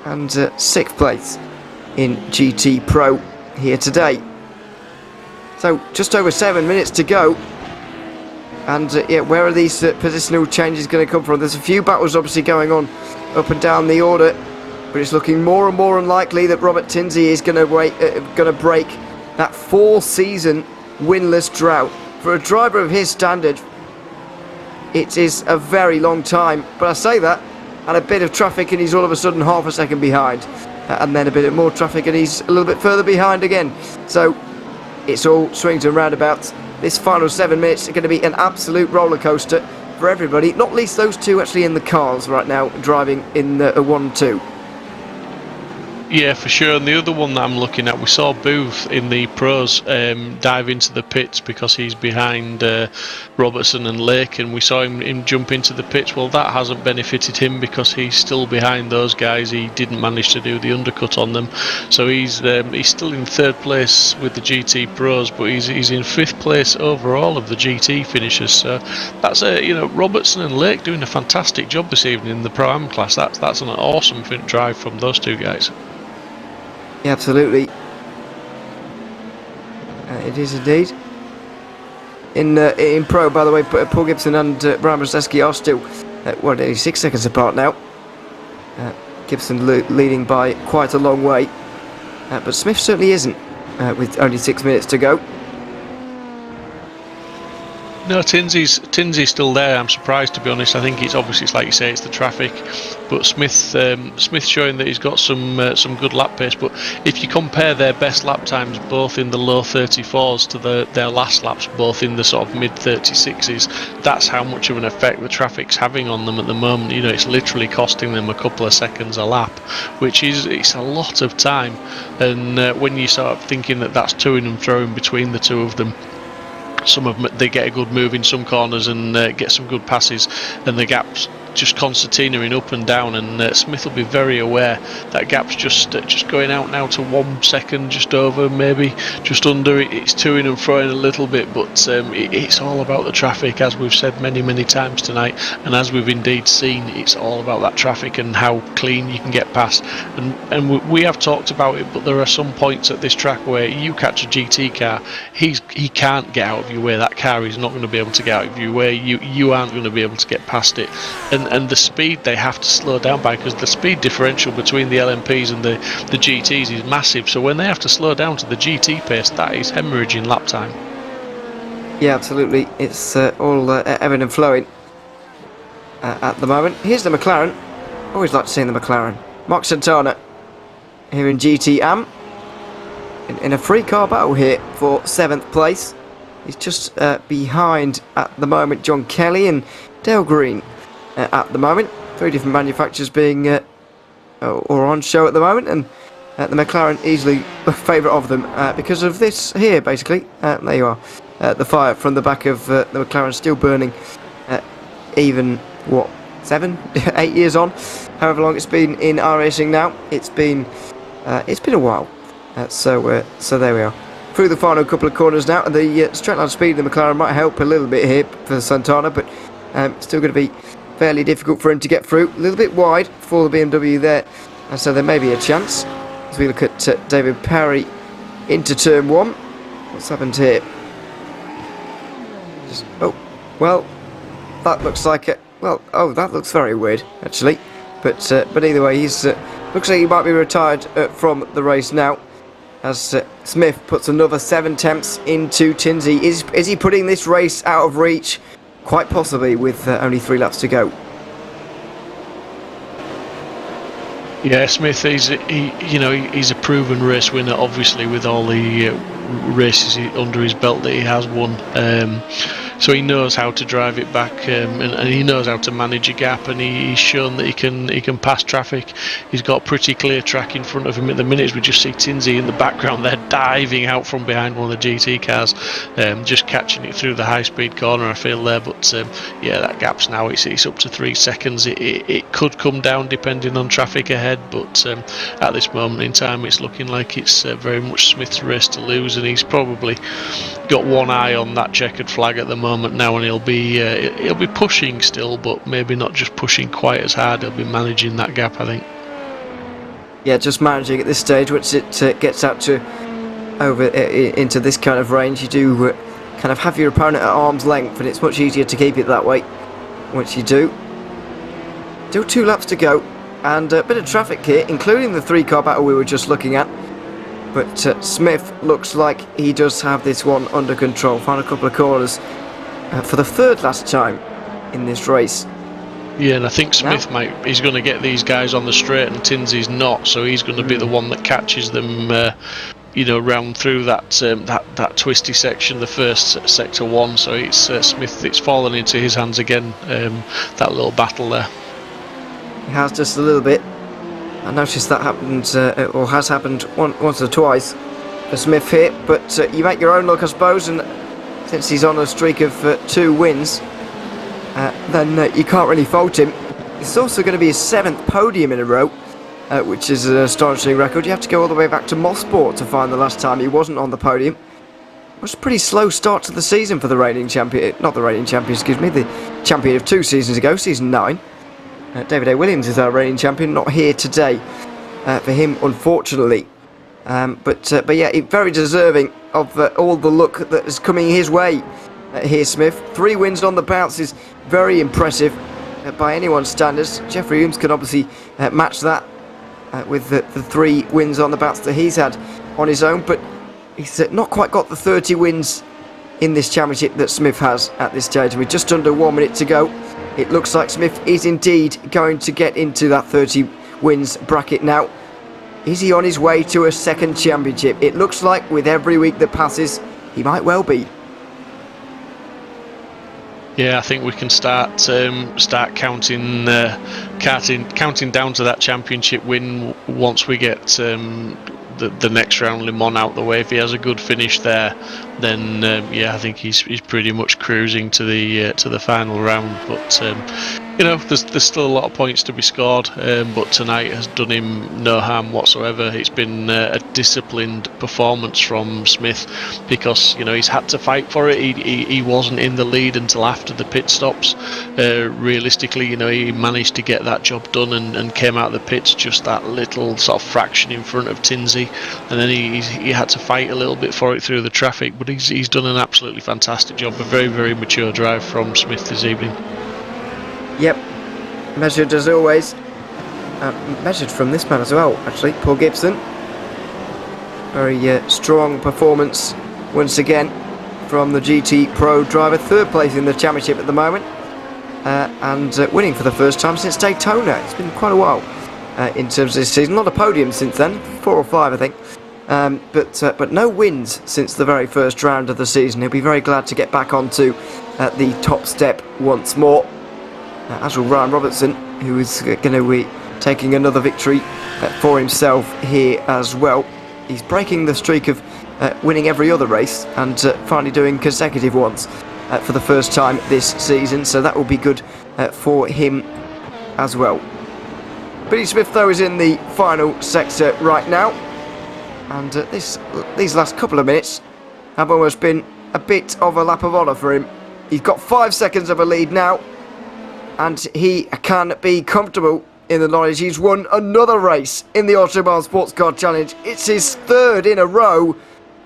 and 6th place in GT Pro here today. So just over 7 minutes to go. And where are these positional changes going to come from? There's a few battles obviously going on up and down the order, but it's looking more and more unlikely that Robert Tinsey is going to break that 4-season winless drought. For a driver of his standard, it is a very long time. But I say that, and a bit of traffic, and he's all of a sudden half a second behind, and then a bit more traffic, and he's a little bit further behind again. So it's all swings and roundabouts. This final 7 minutes are going to be an absolute roller coaster for everybody, not least those two actually in the cars right now, driving in the 1-2. Yeah, for sure. And the other one that I'm looking at, we saw Booth in the pros dive into the pits because he's behind Robertson and Lake, and we saw him jump into the pits. Well, that hasn't benefited him because he's still behind those guys. He didn't manage to do the undercut on them, so he's still in 3rd place with the GT pros, but he's in 5th place overall of the GT finishers. So that's Robertson and Lake doing a fantastic job this evening in the Pro-Am class. That's an awesome drive from those two guys. Yeah, absolutely. It is indeed. In Pro, by the way, Paul Gibson and Brian Brzezinski are still only 6 seconds apart now. Gibson leading by quite a long way, but Smith certainly isn't, with only 6 minutes to go. No, Tinsey's still there. I'm surprised, to be honest. I think it's like you say, it's the traffic, but Smith showing that he's got some good lap pace. But if you compare their best lap times, both in the low 34s, to their last laps, both in the sort of mid 36s, that's how much of an effect the traffic's having on them at the moment. It's literally costing them a couple of seconds a lap, which it's a lot of time. And when you start thinking that that's toing and throwing between the two of them, some of them, they get a good move in some corners and get some good passes, and the gap's just concertinaing up and down, and Smith will be very aware that gap's just going out now to 1 second, just over, maybe just under. It's toing and throwing a little bit, but it's all about the traffic, as we've said many times tonight, and as we've indeed seen, it's all about that traffic and how clean you can get past. And we have talked about it, but there are some points at this track where you catch a GT car, he can't get out of your way. That car is not going to be able to get out of your way. You aren't going to be able to get past it. And the speed they have to slow down by, because the speed differential between the LMPs and the GTs is massive. So when they have to slow down to the GT pace, that is hemorrhaging lap time. Yeah, absolutely. It's all ebbing and flowing at the moment. Here's the McLaren. Always like to see the McLaren. Mark Santana here in GT Am. In a free car battle here for 7th place. He's just behind at the moment John Kelly and Dale Green at the moment. 3 different manufacturers being or on show at the moment, and the McLaren easily a favourite of them because of this here, basically. There you are. The fire from the back of the McLaren still burning, even, what, 7, 8 years on? However long it's been in iRacing now. It's been a while. So there we are. Through the final couple of corners now, and the straight line speed of the McLaren might help a little bit here for Santana, but still going to be fairly difficult for him to get through. A little bit wide for the BMW there, and so there may be a chance. As we look at David Parry into turn 1. What's happened here? Oh, well, that looks like it. Well, oh, that looks very weird, actually. But either way, he's looks like he might be retired from the race now, as Smith puts another 7 attempts into Tinsey. Is he putting this race out of reach? Quite possibly, with only 3 laps to go. Yeah, Smith, he's a proven race winner, obviously, with all the races under his belt that he has won. So he knows how to drive it back, and he knows how to manage a gap, and he's shown that he can pass traffic. He's got pretty clear track in front of him at the minute. We just see Tinsey in the background there diving out from behind one of the GT cars, just catching it through the high-speed corner, I feel there. But yeah, that gap's now it's up to 3 seconds. It could come down depending on traffic ahead, but at this moment in time, it's looking like it's very much Smith's race to lose, and he's probably got one eye on that checkered flag at the moment now, and he'll be pushing still, but maybe not just pushing quite as hard. He'll be managing that gap, I think. Yeah, just managing at this stage. Once it gets out to over into this kind of range, you do kind of have your opponent at arm's length, and it's much easier to keep it that way once you do. Still 2 laps to go, and a bit of traffic here, including the 3-car battle we were just looking at. But Smith looks like he does have this one under control. Final couple of corners for the 3rd last time in this race. Yeah, and I think Smith he's going to get these guys on the straight, and Tinsey's not, so he's going to be the one that catches them, round through that twisty section, the first sector 1. So it's Smith. It's fallen into his hands again. That little battle there. It has, just a little bit. I noticed that happened, or has happened once or twice for Smith here, but you make your own luck, I suppose, and since he's on a streak of 2 wins, then you can't really fault him. It's also going to be his 7th podium in a row, which is an astonishing record. You have to go all the way back to Mosport to find the last time he wasn't on the podium. It was a pretty slow start to the season for the reigning champion, not the reigning champion, excuse me, the champion of 2 seasons ago, season 9. David A. Williams is our reigning champion, not here today for him, unfortunately. But yeah, very deserving of all the luck that is coming his way here, Smith. 3 wins on the bounce is very impressive by anyone's standards. Jeffrey Humes can obviously match that with the 3 wins on the bounce that he's had on his own, but he's not quite got the 30 wins in this championship that Smith has at this stage. With just under 1 minute to go, it looks like Smith is indeed going to get into that 30 wins bracket now. Is he on his way to a 2nd championship? It looks like with every week that passes, he might well be. Yeah, I think we can start counting down to that championship win once we get the next round Le Mans out the way. If he has a good finish there, then yeah, I think he's pretty much cruising to the final round. But there's still a lot of points to be scored. But tonight has done him no harm whatsoever. It's been a disciplined performance from Smith, because he's had to fight for it. He wasn't in the lead until after the pit stops. Realistically, he managed to get that job done and came out of the pits just that little sort of fraction in front of Tinsey, and then he had to fight a little bit for it through the traffic. But he's done an absolutely fantastic job. A very, very mature drive from Smith this evening. Yep, measured as always. Measured from this man as well, actually, Paul Gibson. Very strong performance once again from the GT Pro driver, third place in the championship at the moment, and winning for the first time since Daytona. It's been quite a while in terms of this season. A lot of podiums since then, 4 or 5 I think, but no wins since the very first round of the season. He'll be very glad to get back onto the top step once more, as will Ryan Robertson, who is going to be taking another victory for himself here as well. He's breaking the streak of winning every other race and finally doing consecutive ones for the first time this season, so that will be good for him as well. Billy Smith though is in the final sector right now, and these last couple of minutes have almost been a bit of a lap of honour for him. He's got 5 seconds of a lead now, and he can be comfortable in the knowledge he's won another race in the Autobahn Sportscar Challenge. It's his 3rd in a row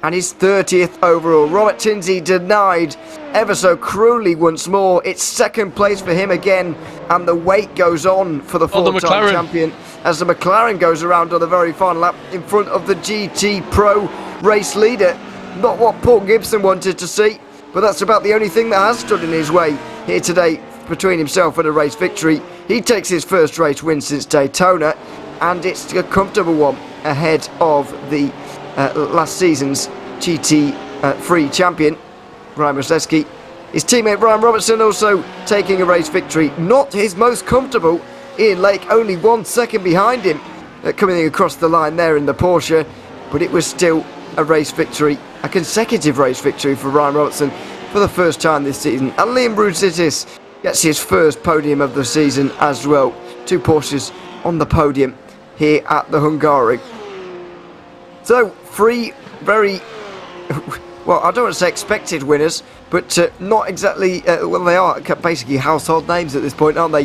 and his 30th overall. Robert Tinsey denied ever so cruelly once more. It's 2nd place for him again, and the wait goes on for the 4-time champion as the McLaren goes around on the very final lap in front of the GT Pro race leader. Not what Paul Gibson wanted to see, but that's about the only thing that has stood in his way here today between himself and a race victory. He takes his first race win since Daytona, and it's a comfortable one ahead of the last season's GT3 champion, Ryan Rosleski. His teammate Ryan Robertson also taking a race victory. Not his most comfortable. Ian Lake only 1 second behind him, coming across the line there in the Porsche, but it was still a race victory, a consecutive race victory for Ryan Robertson for the first time this season. And Liam Brusitis gets his first podium of the season as well. 2 Porsches on the podium here at the Hungaroring. So 3 very, well, I don't want to say expected winners, but not exactly, well, they are basically household names at this point, aren't they,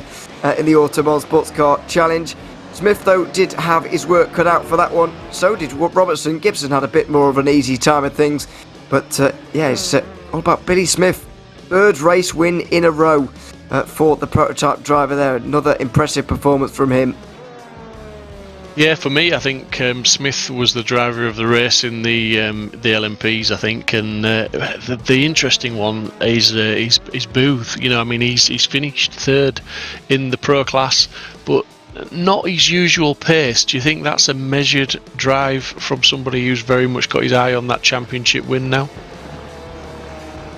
in the Autobahn Sportscar Challenge. Smith, though, did have his work cut out for that one. So did Robertson. Gibson had a bit more of an easy time of things. But, yeah, it's all about Billy Smith. 3rd race win in a row for the prototype driver there. Another impressive performance from him. Yeah, for me, I think Smith was the driver of the race in the LMPs, I think, and the interesting one is Booth. You know, I mean, he's finished 3rd in the pro class, but not his usual pace. Do you think that's a measured drive from somebody who's very much got his eye on that championship win now?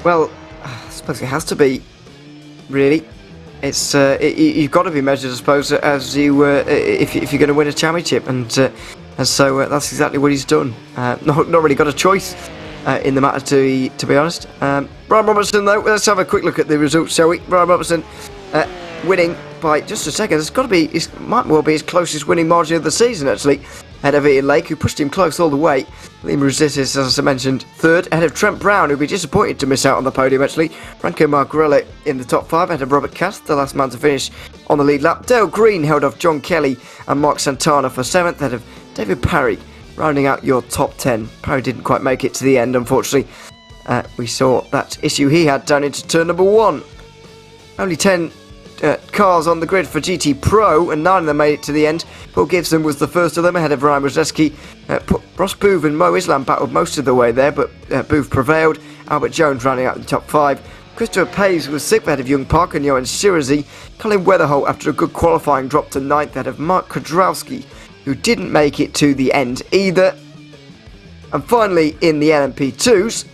Well, I suppose it has to be, really. It's you've got to be measured, I suppose, as you if you're going to win a championship, and so that's exactly what he's done. Not really got a choice in the matter, to be honest. Brian Robertson, though, let's have a quick look at the results, shall we? Brian Robertson winning by just a second. It's got to be, it might well be his closest winning margin of the season, actually. Ahead of Ian Lake, who pushed him close all the way. Liam Rusitis, as I mentioned, 3rd. Ahead of Trent Brown, who'd be disappointed to miss out on the podium, actually. Franco Margarella in the top 5. Ahead of Robert Cast, the last man to finish on the lead lap. Dale Green held off John Kelly and Mark Santana for 7th. Ahead of David Parry, rounding out your top 10. Parry didn't quite make it to the end, unfortunately. We saw that issue he had down into turn number 1. Only 10 cars on the grid for GT Pro, and 9 of them made it to the end. Paul Gibson was the first of them, ahead of Ryan Rosleski. Ross Booth and Mo Islam battled most of the way there, but Booth prevailed. Albert Jones rounding out the top 5. Christopher Pays was 6th ahead of Young Park and Johan Shirazi. Colin Weatherholt, after a good qualifying, dropped to 9th ahead of Mark Kudrowski, who didn't make it to the end either. And finally, in the LMP2s,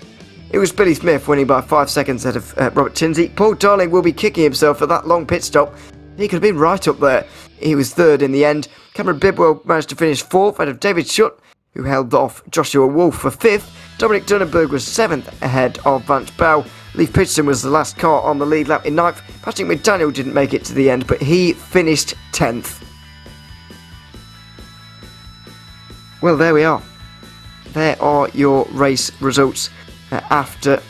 it was Billy Smith winning by 5 seconds ahead of Robert Tinsey. Paul Darling will be kicking himself for that long pit stop. He could have been right up there. He was 3rd in the end. Cameron Bidwell managed to finish 4th ahead of David Schutt, who held off Joshua Wolf for 5th. Dominic Durnenberg was 7th ahead of Vance Bow. Leif Pitchson was the last car on the lead lap in 9th. Patrick McDaniel didn't make it to the end, but he finished 10th. Well, there we are. There are your race results after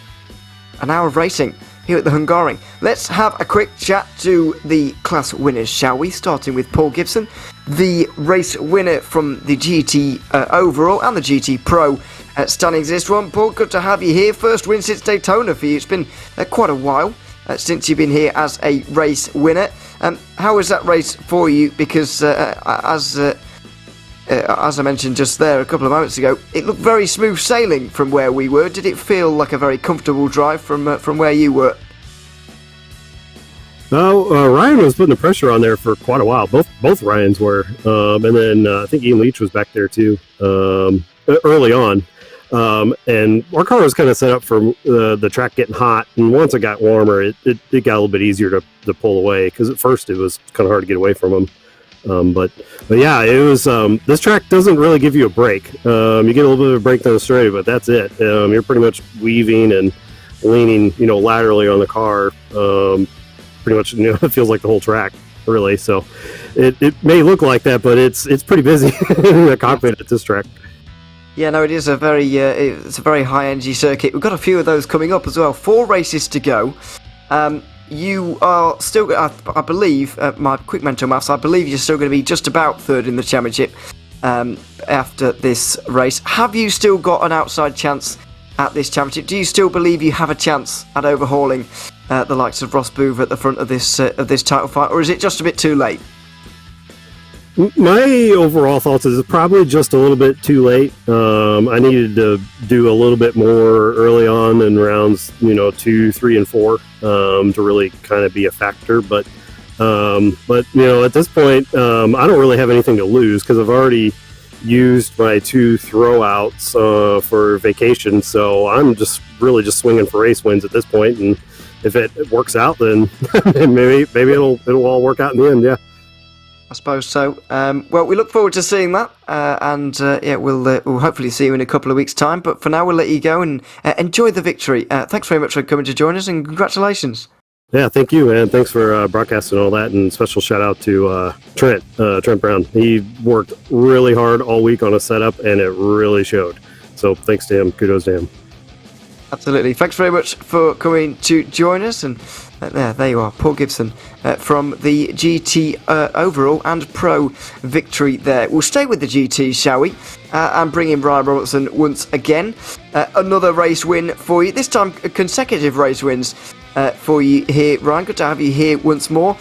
an hour of racing here at the Hungaroring. Let's have a quick chat to the class winners, shall we? Starting with Paul Gibson, the race winner from the GT overall and the GT Pro standings this one. Paul, good to have you here. First win since Daytona for you. It's been quite a while since you've been here as a race winner. How was that race for you? Because as as I mentioned just there a couple of moments ago, it looked very smooth sailing from where we were. Did it feel like a very comfortable drive from where you were? No, Ryan was putting the pressure on there for quite a while. Both Ryans were, and then I think Ian Leach was back there too early on. And our car was kind of set up for the track getting hot, and once it got warmer, it got a little bit easier to pull away, because at first it was kind of hard to get away from them. But yeah, it was. This track doesn't really give you a break. You get a little bit of a break down the straight, but that's it. You're pretty much weaving and leaning, laterally on the car. Pretty much, it feels like the whole track, really. So it may look like that, but it's pretty busy in the cockpit at this track. Yeah, no, it is a very it's a very high energy circuit. We've got a few of those coming up as well. 4 races to go. You are still, I believe, my quick mental maths, I believe you're still going to be just about third in the championship after this race. Have you still got an outside chance at this championship? Do you still believe you have a chance at overhauling the likes of Ross Booth at the front of this title fight, or is it just a bit too late? My overall thoughts is it's probably just a little bit too late. I needed to do a little bit more early on in rounds, 2, 3, and 4 to really kind of be a factor. But at this point, I don't really have anything to lose, because I've already used my 2 throwouts for vacation. So I'm just swinging for race wins at this point, and if it works out, then maybe it'll all work out in the end. Yeah, I suppose so. Well, we look forward to seeing that, and we'll hopefully see you in a couple of weeks' time. But for now, we'll let you go and enjoy the victory. Thanks very much for coming to join us, and congratulations. Yeah, thank you, and thanks for broadcasting all that, and special shout out to Trent Brown. He worked really hard all week on a setup, and it really showed. So thanks to him. Kudos to him. Absolutely. Thanks very much for coming to join us. And there you are, Paul Gibson from the GT overall and pro victory there. We'll stay with the GT, shall we? And bring in Ryan Robertson once again. Another race win for you. This time consecutive race wins for you here, Ryan. Good to have you here once more.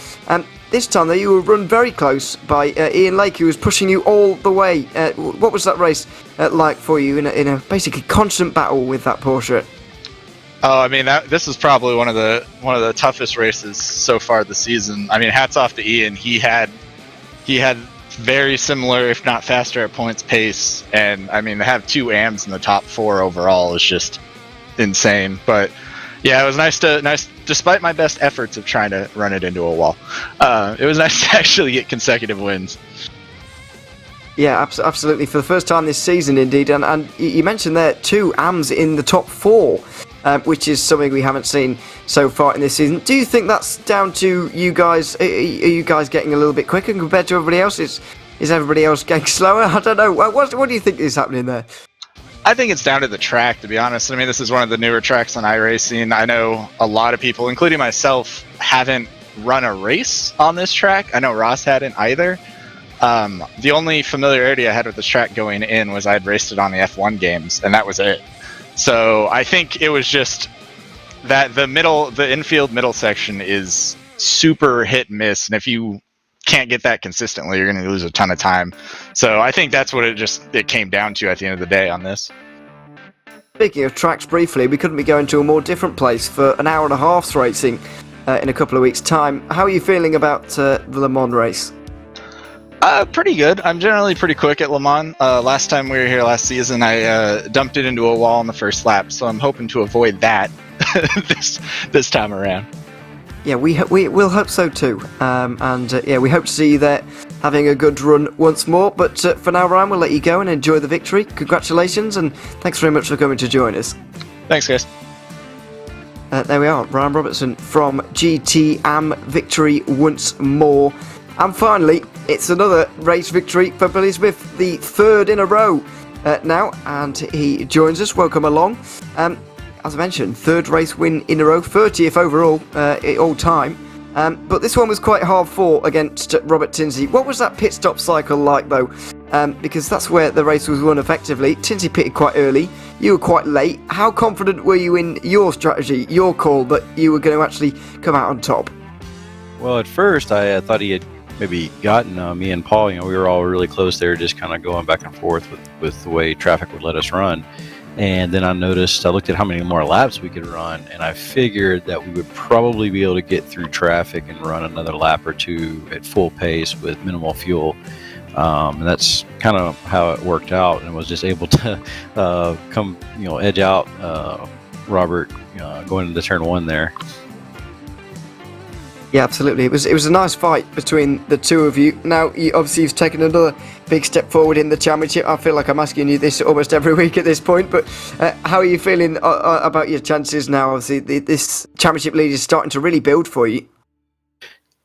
This time, though, you were run very close by Ian Lake, who was pushing you all the way. What was that race like for you in a basically constant battle with that Porsche? Oh, I mean, this is probably one of the toughest races so far this season. I mean, hats off to Ian. He had very similar, if not faster at points pace, and I mean, to have 2 AMs in the top 4 overall is just insane. But yeah, it was nice, despite my best efforts of trying to run it into a wall. It was nice to actually get consecutive wins. Yeah, absolutely. For the first time this season, indeed. And you mentioned there 2 AMs in the top 4, which is something we haven't seen so far in this season. Do you think that's down to you guys? Are you guys getting a little bit quicker compared to everybody else? Is everybody else getting slower? I don't know. What do you think is happening there? I think it's down to the track, to be honest. I mean, this is one of the newer tracks on iRacing. I know a lot of people, including myself, haven't run a race on this track. I know Ross hadn't either. The only familiarity I had with this track going in was I'd raced it on the F1 games, and that was it. So I think it was just that the infield middle section is super hit and miss, and if you can't get that consistently, you're going to lose a ton of time. So I think that's what it came down to at the end of the day on this. Speaking of tracks, briefly, we couldn't be going to a more different place for an hour and a half's racing in a couple of weeks' time. How are you feeling about the Le Mans race? Pretty good. I'm generally pretty quick at Le Mans. Last time we were here last season, I dumped it into a wall in the first lap, so I'm hoping to avoid that this time around. Yeah, we'll hope so too. We hope to see you there having a good run once more. But for now, Ryan, we'll let you go and enjoy the victory. Congratulations, and thanks very much for coming to join us. Thanks, guys. There we are, Ryan Robertson from GT AM victory once more. And finally, it's another race victory for Billy Smith, the 3rd in a row now, and he joins us. Welcome along. As I mentioned, 3rd race win in a row, 30th overall all time. But this one was quite hard fought against Robert Tinsey. What was that pit stop cycle like, though? Because that's where the race was won effectively. Tinsey pitted quite early. You were quite late. How confident were you in your strategy, your call, that you were going to actually come out on top? Well, at first I thought he had maybe gotten me and Paul, we were all really close there, just kind of going back and forth with the way traffic would let us run. And then I looked at how many more laps we could run, and I figured that we would probably be able to get through traffic and run another lap or two at full pace with minimal fuel. And that's kind of how it worked out, and was just able to come, edge out Robert going into turn one there. Yeah, absolutely. It was a nice fight between the two of you. Now, you've taken another big step forward in the championship. I feel like I'm asking you this almost every week at this point, but how are you feeling about your chances now? Obviously, this championship lead is starting to really build for you.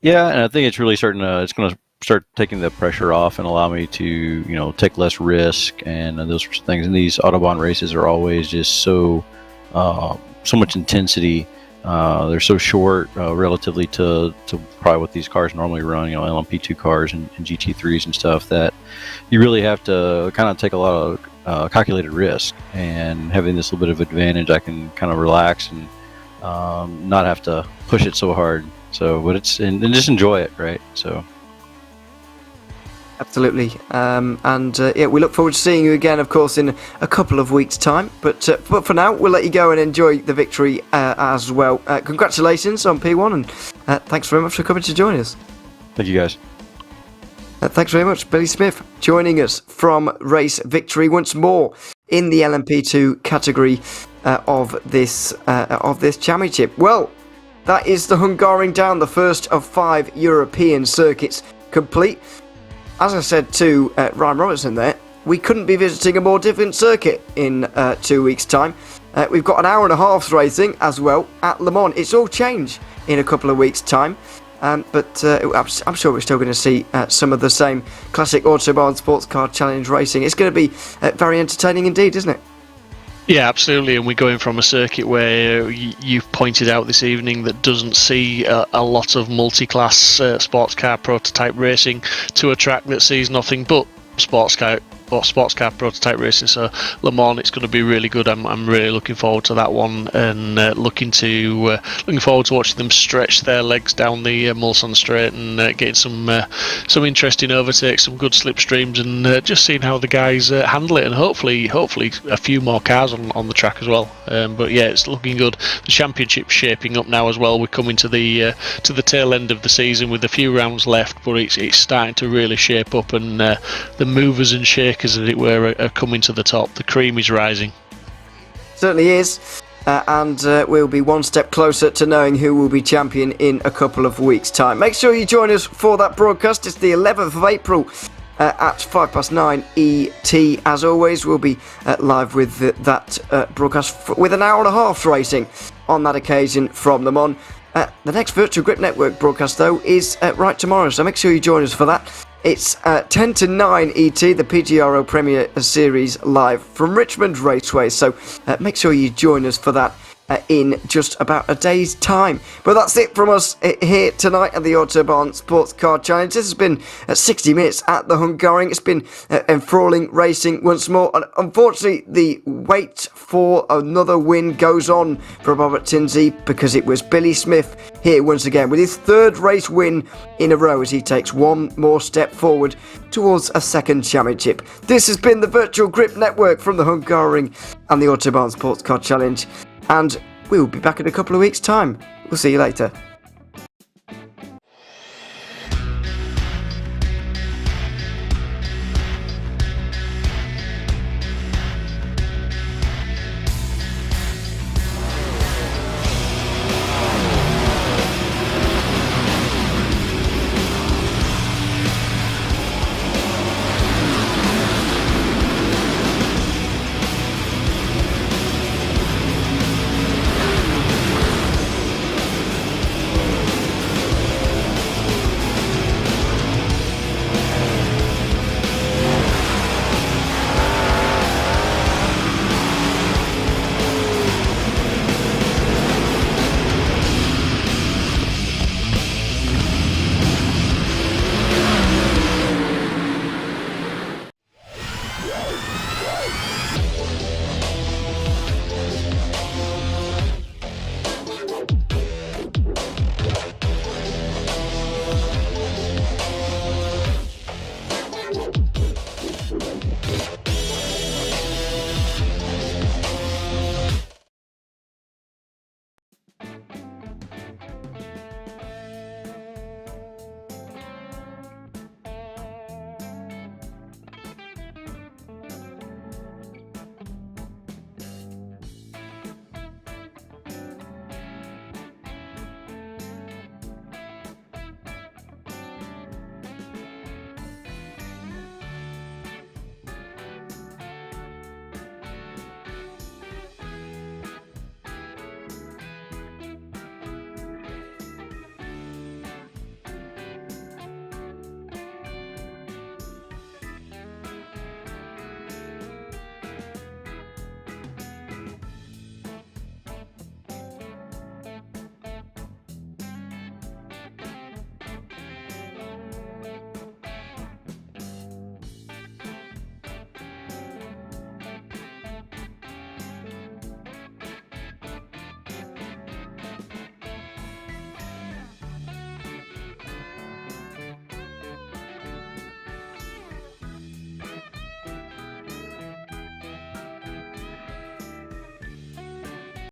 Yeah, and I think it's really it's going to start taking the pressure off and allow me to, take less risk and those sorts of things. And these Autobahn races are always just so much intensity. They're so short relatively to probably what these cars normally run, LMP2 cars and GT3s and stuff, that you really have to kind of take a lot of calculated risk. And having this little bit of advantage, I can kind of relax and not have to push it so hard. So, but and just enjoy it, right? So. Absolutely, we look forward to seeing you again, of course, in a couple of weeks' time. But for now, we'll let you go and enjoy the victory as well. Congratulations on P1, and thanks very much for coming to join us. Thank you, guys. Thanks very much, Billy Smith, joining us from Race Victory once more in the LMP2 category of this championship. Well, that is the Hungaroring down, the first of 5 European circuits complete. As I said to Ryan Robertson there, we couldn't be visiting a more different circuit in 2 weeks' time. We've got an hour and a half's racing as well at Le Mans. It's all changed in a couple of weeks' time, but I'm sure we're still going to see some of the same classic Autobahn Sportscar Challenge racing. It's going to be very entertaining indeed, isn't it? Yeah, absolutely, and we're going from a circuit where you've pointed out this evening that doesn't see a lot of multi-class sports car prototype racing to a track that sees nothing but sports car prototype racing. So Le Mans, it's going to be really good. I'm really looking forward to that one, and looking forward to watching them stretch their legs down the Mulsanne Straight and getting some interesting overtakes, some good slipstreams, and just seeing how the guys handle it, and hopefully a few more cars on the track as well. But yeah, it's looking good. The championship's shaping up now as well. We're coming to the tail end of the season with a few rounds left, but it's starting to really shape up, and the movers and shakers, as it were, are coming to the top. The cream is rising. Certainly is, and we'll be one step closer to knowing who will be champion in a couple of weeks' time. Make sure you join us for that broadcast. It's the 11th of April at 9:05 ET. As always, we'll be live with that broadcast with an hour and a half racing on that occasion from Le Mans. The next Virtual Grip Network broadcast, though, is right tomorrow, so make sure you join us for that. It's 10 to 9 ET, the PGRO Premier Series live from Richmond Raceway. So make sure you join us for that in just about a day's time. But that's it from us here tonight at the Autobahn Sportscar Challenge. This has been 60 minutes at the Hungaroring. It's been enthralling racing once more. And unfortunately, the wait for another win goes on for Robert Tinsey, because it was Billy Smith here once again with his 3rd race win in a row as he takes one more step forward towards a second championship. This has been the Virtual Grip Network from the Hungaroring and the Autobahn Sportscar Challenge, and we will be back in a couple of weeks' time. We'll see you later.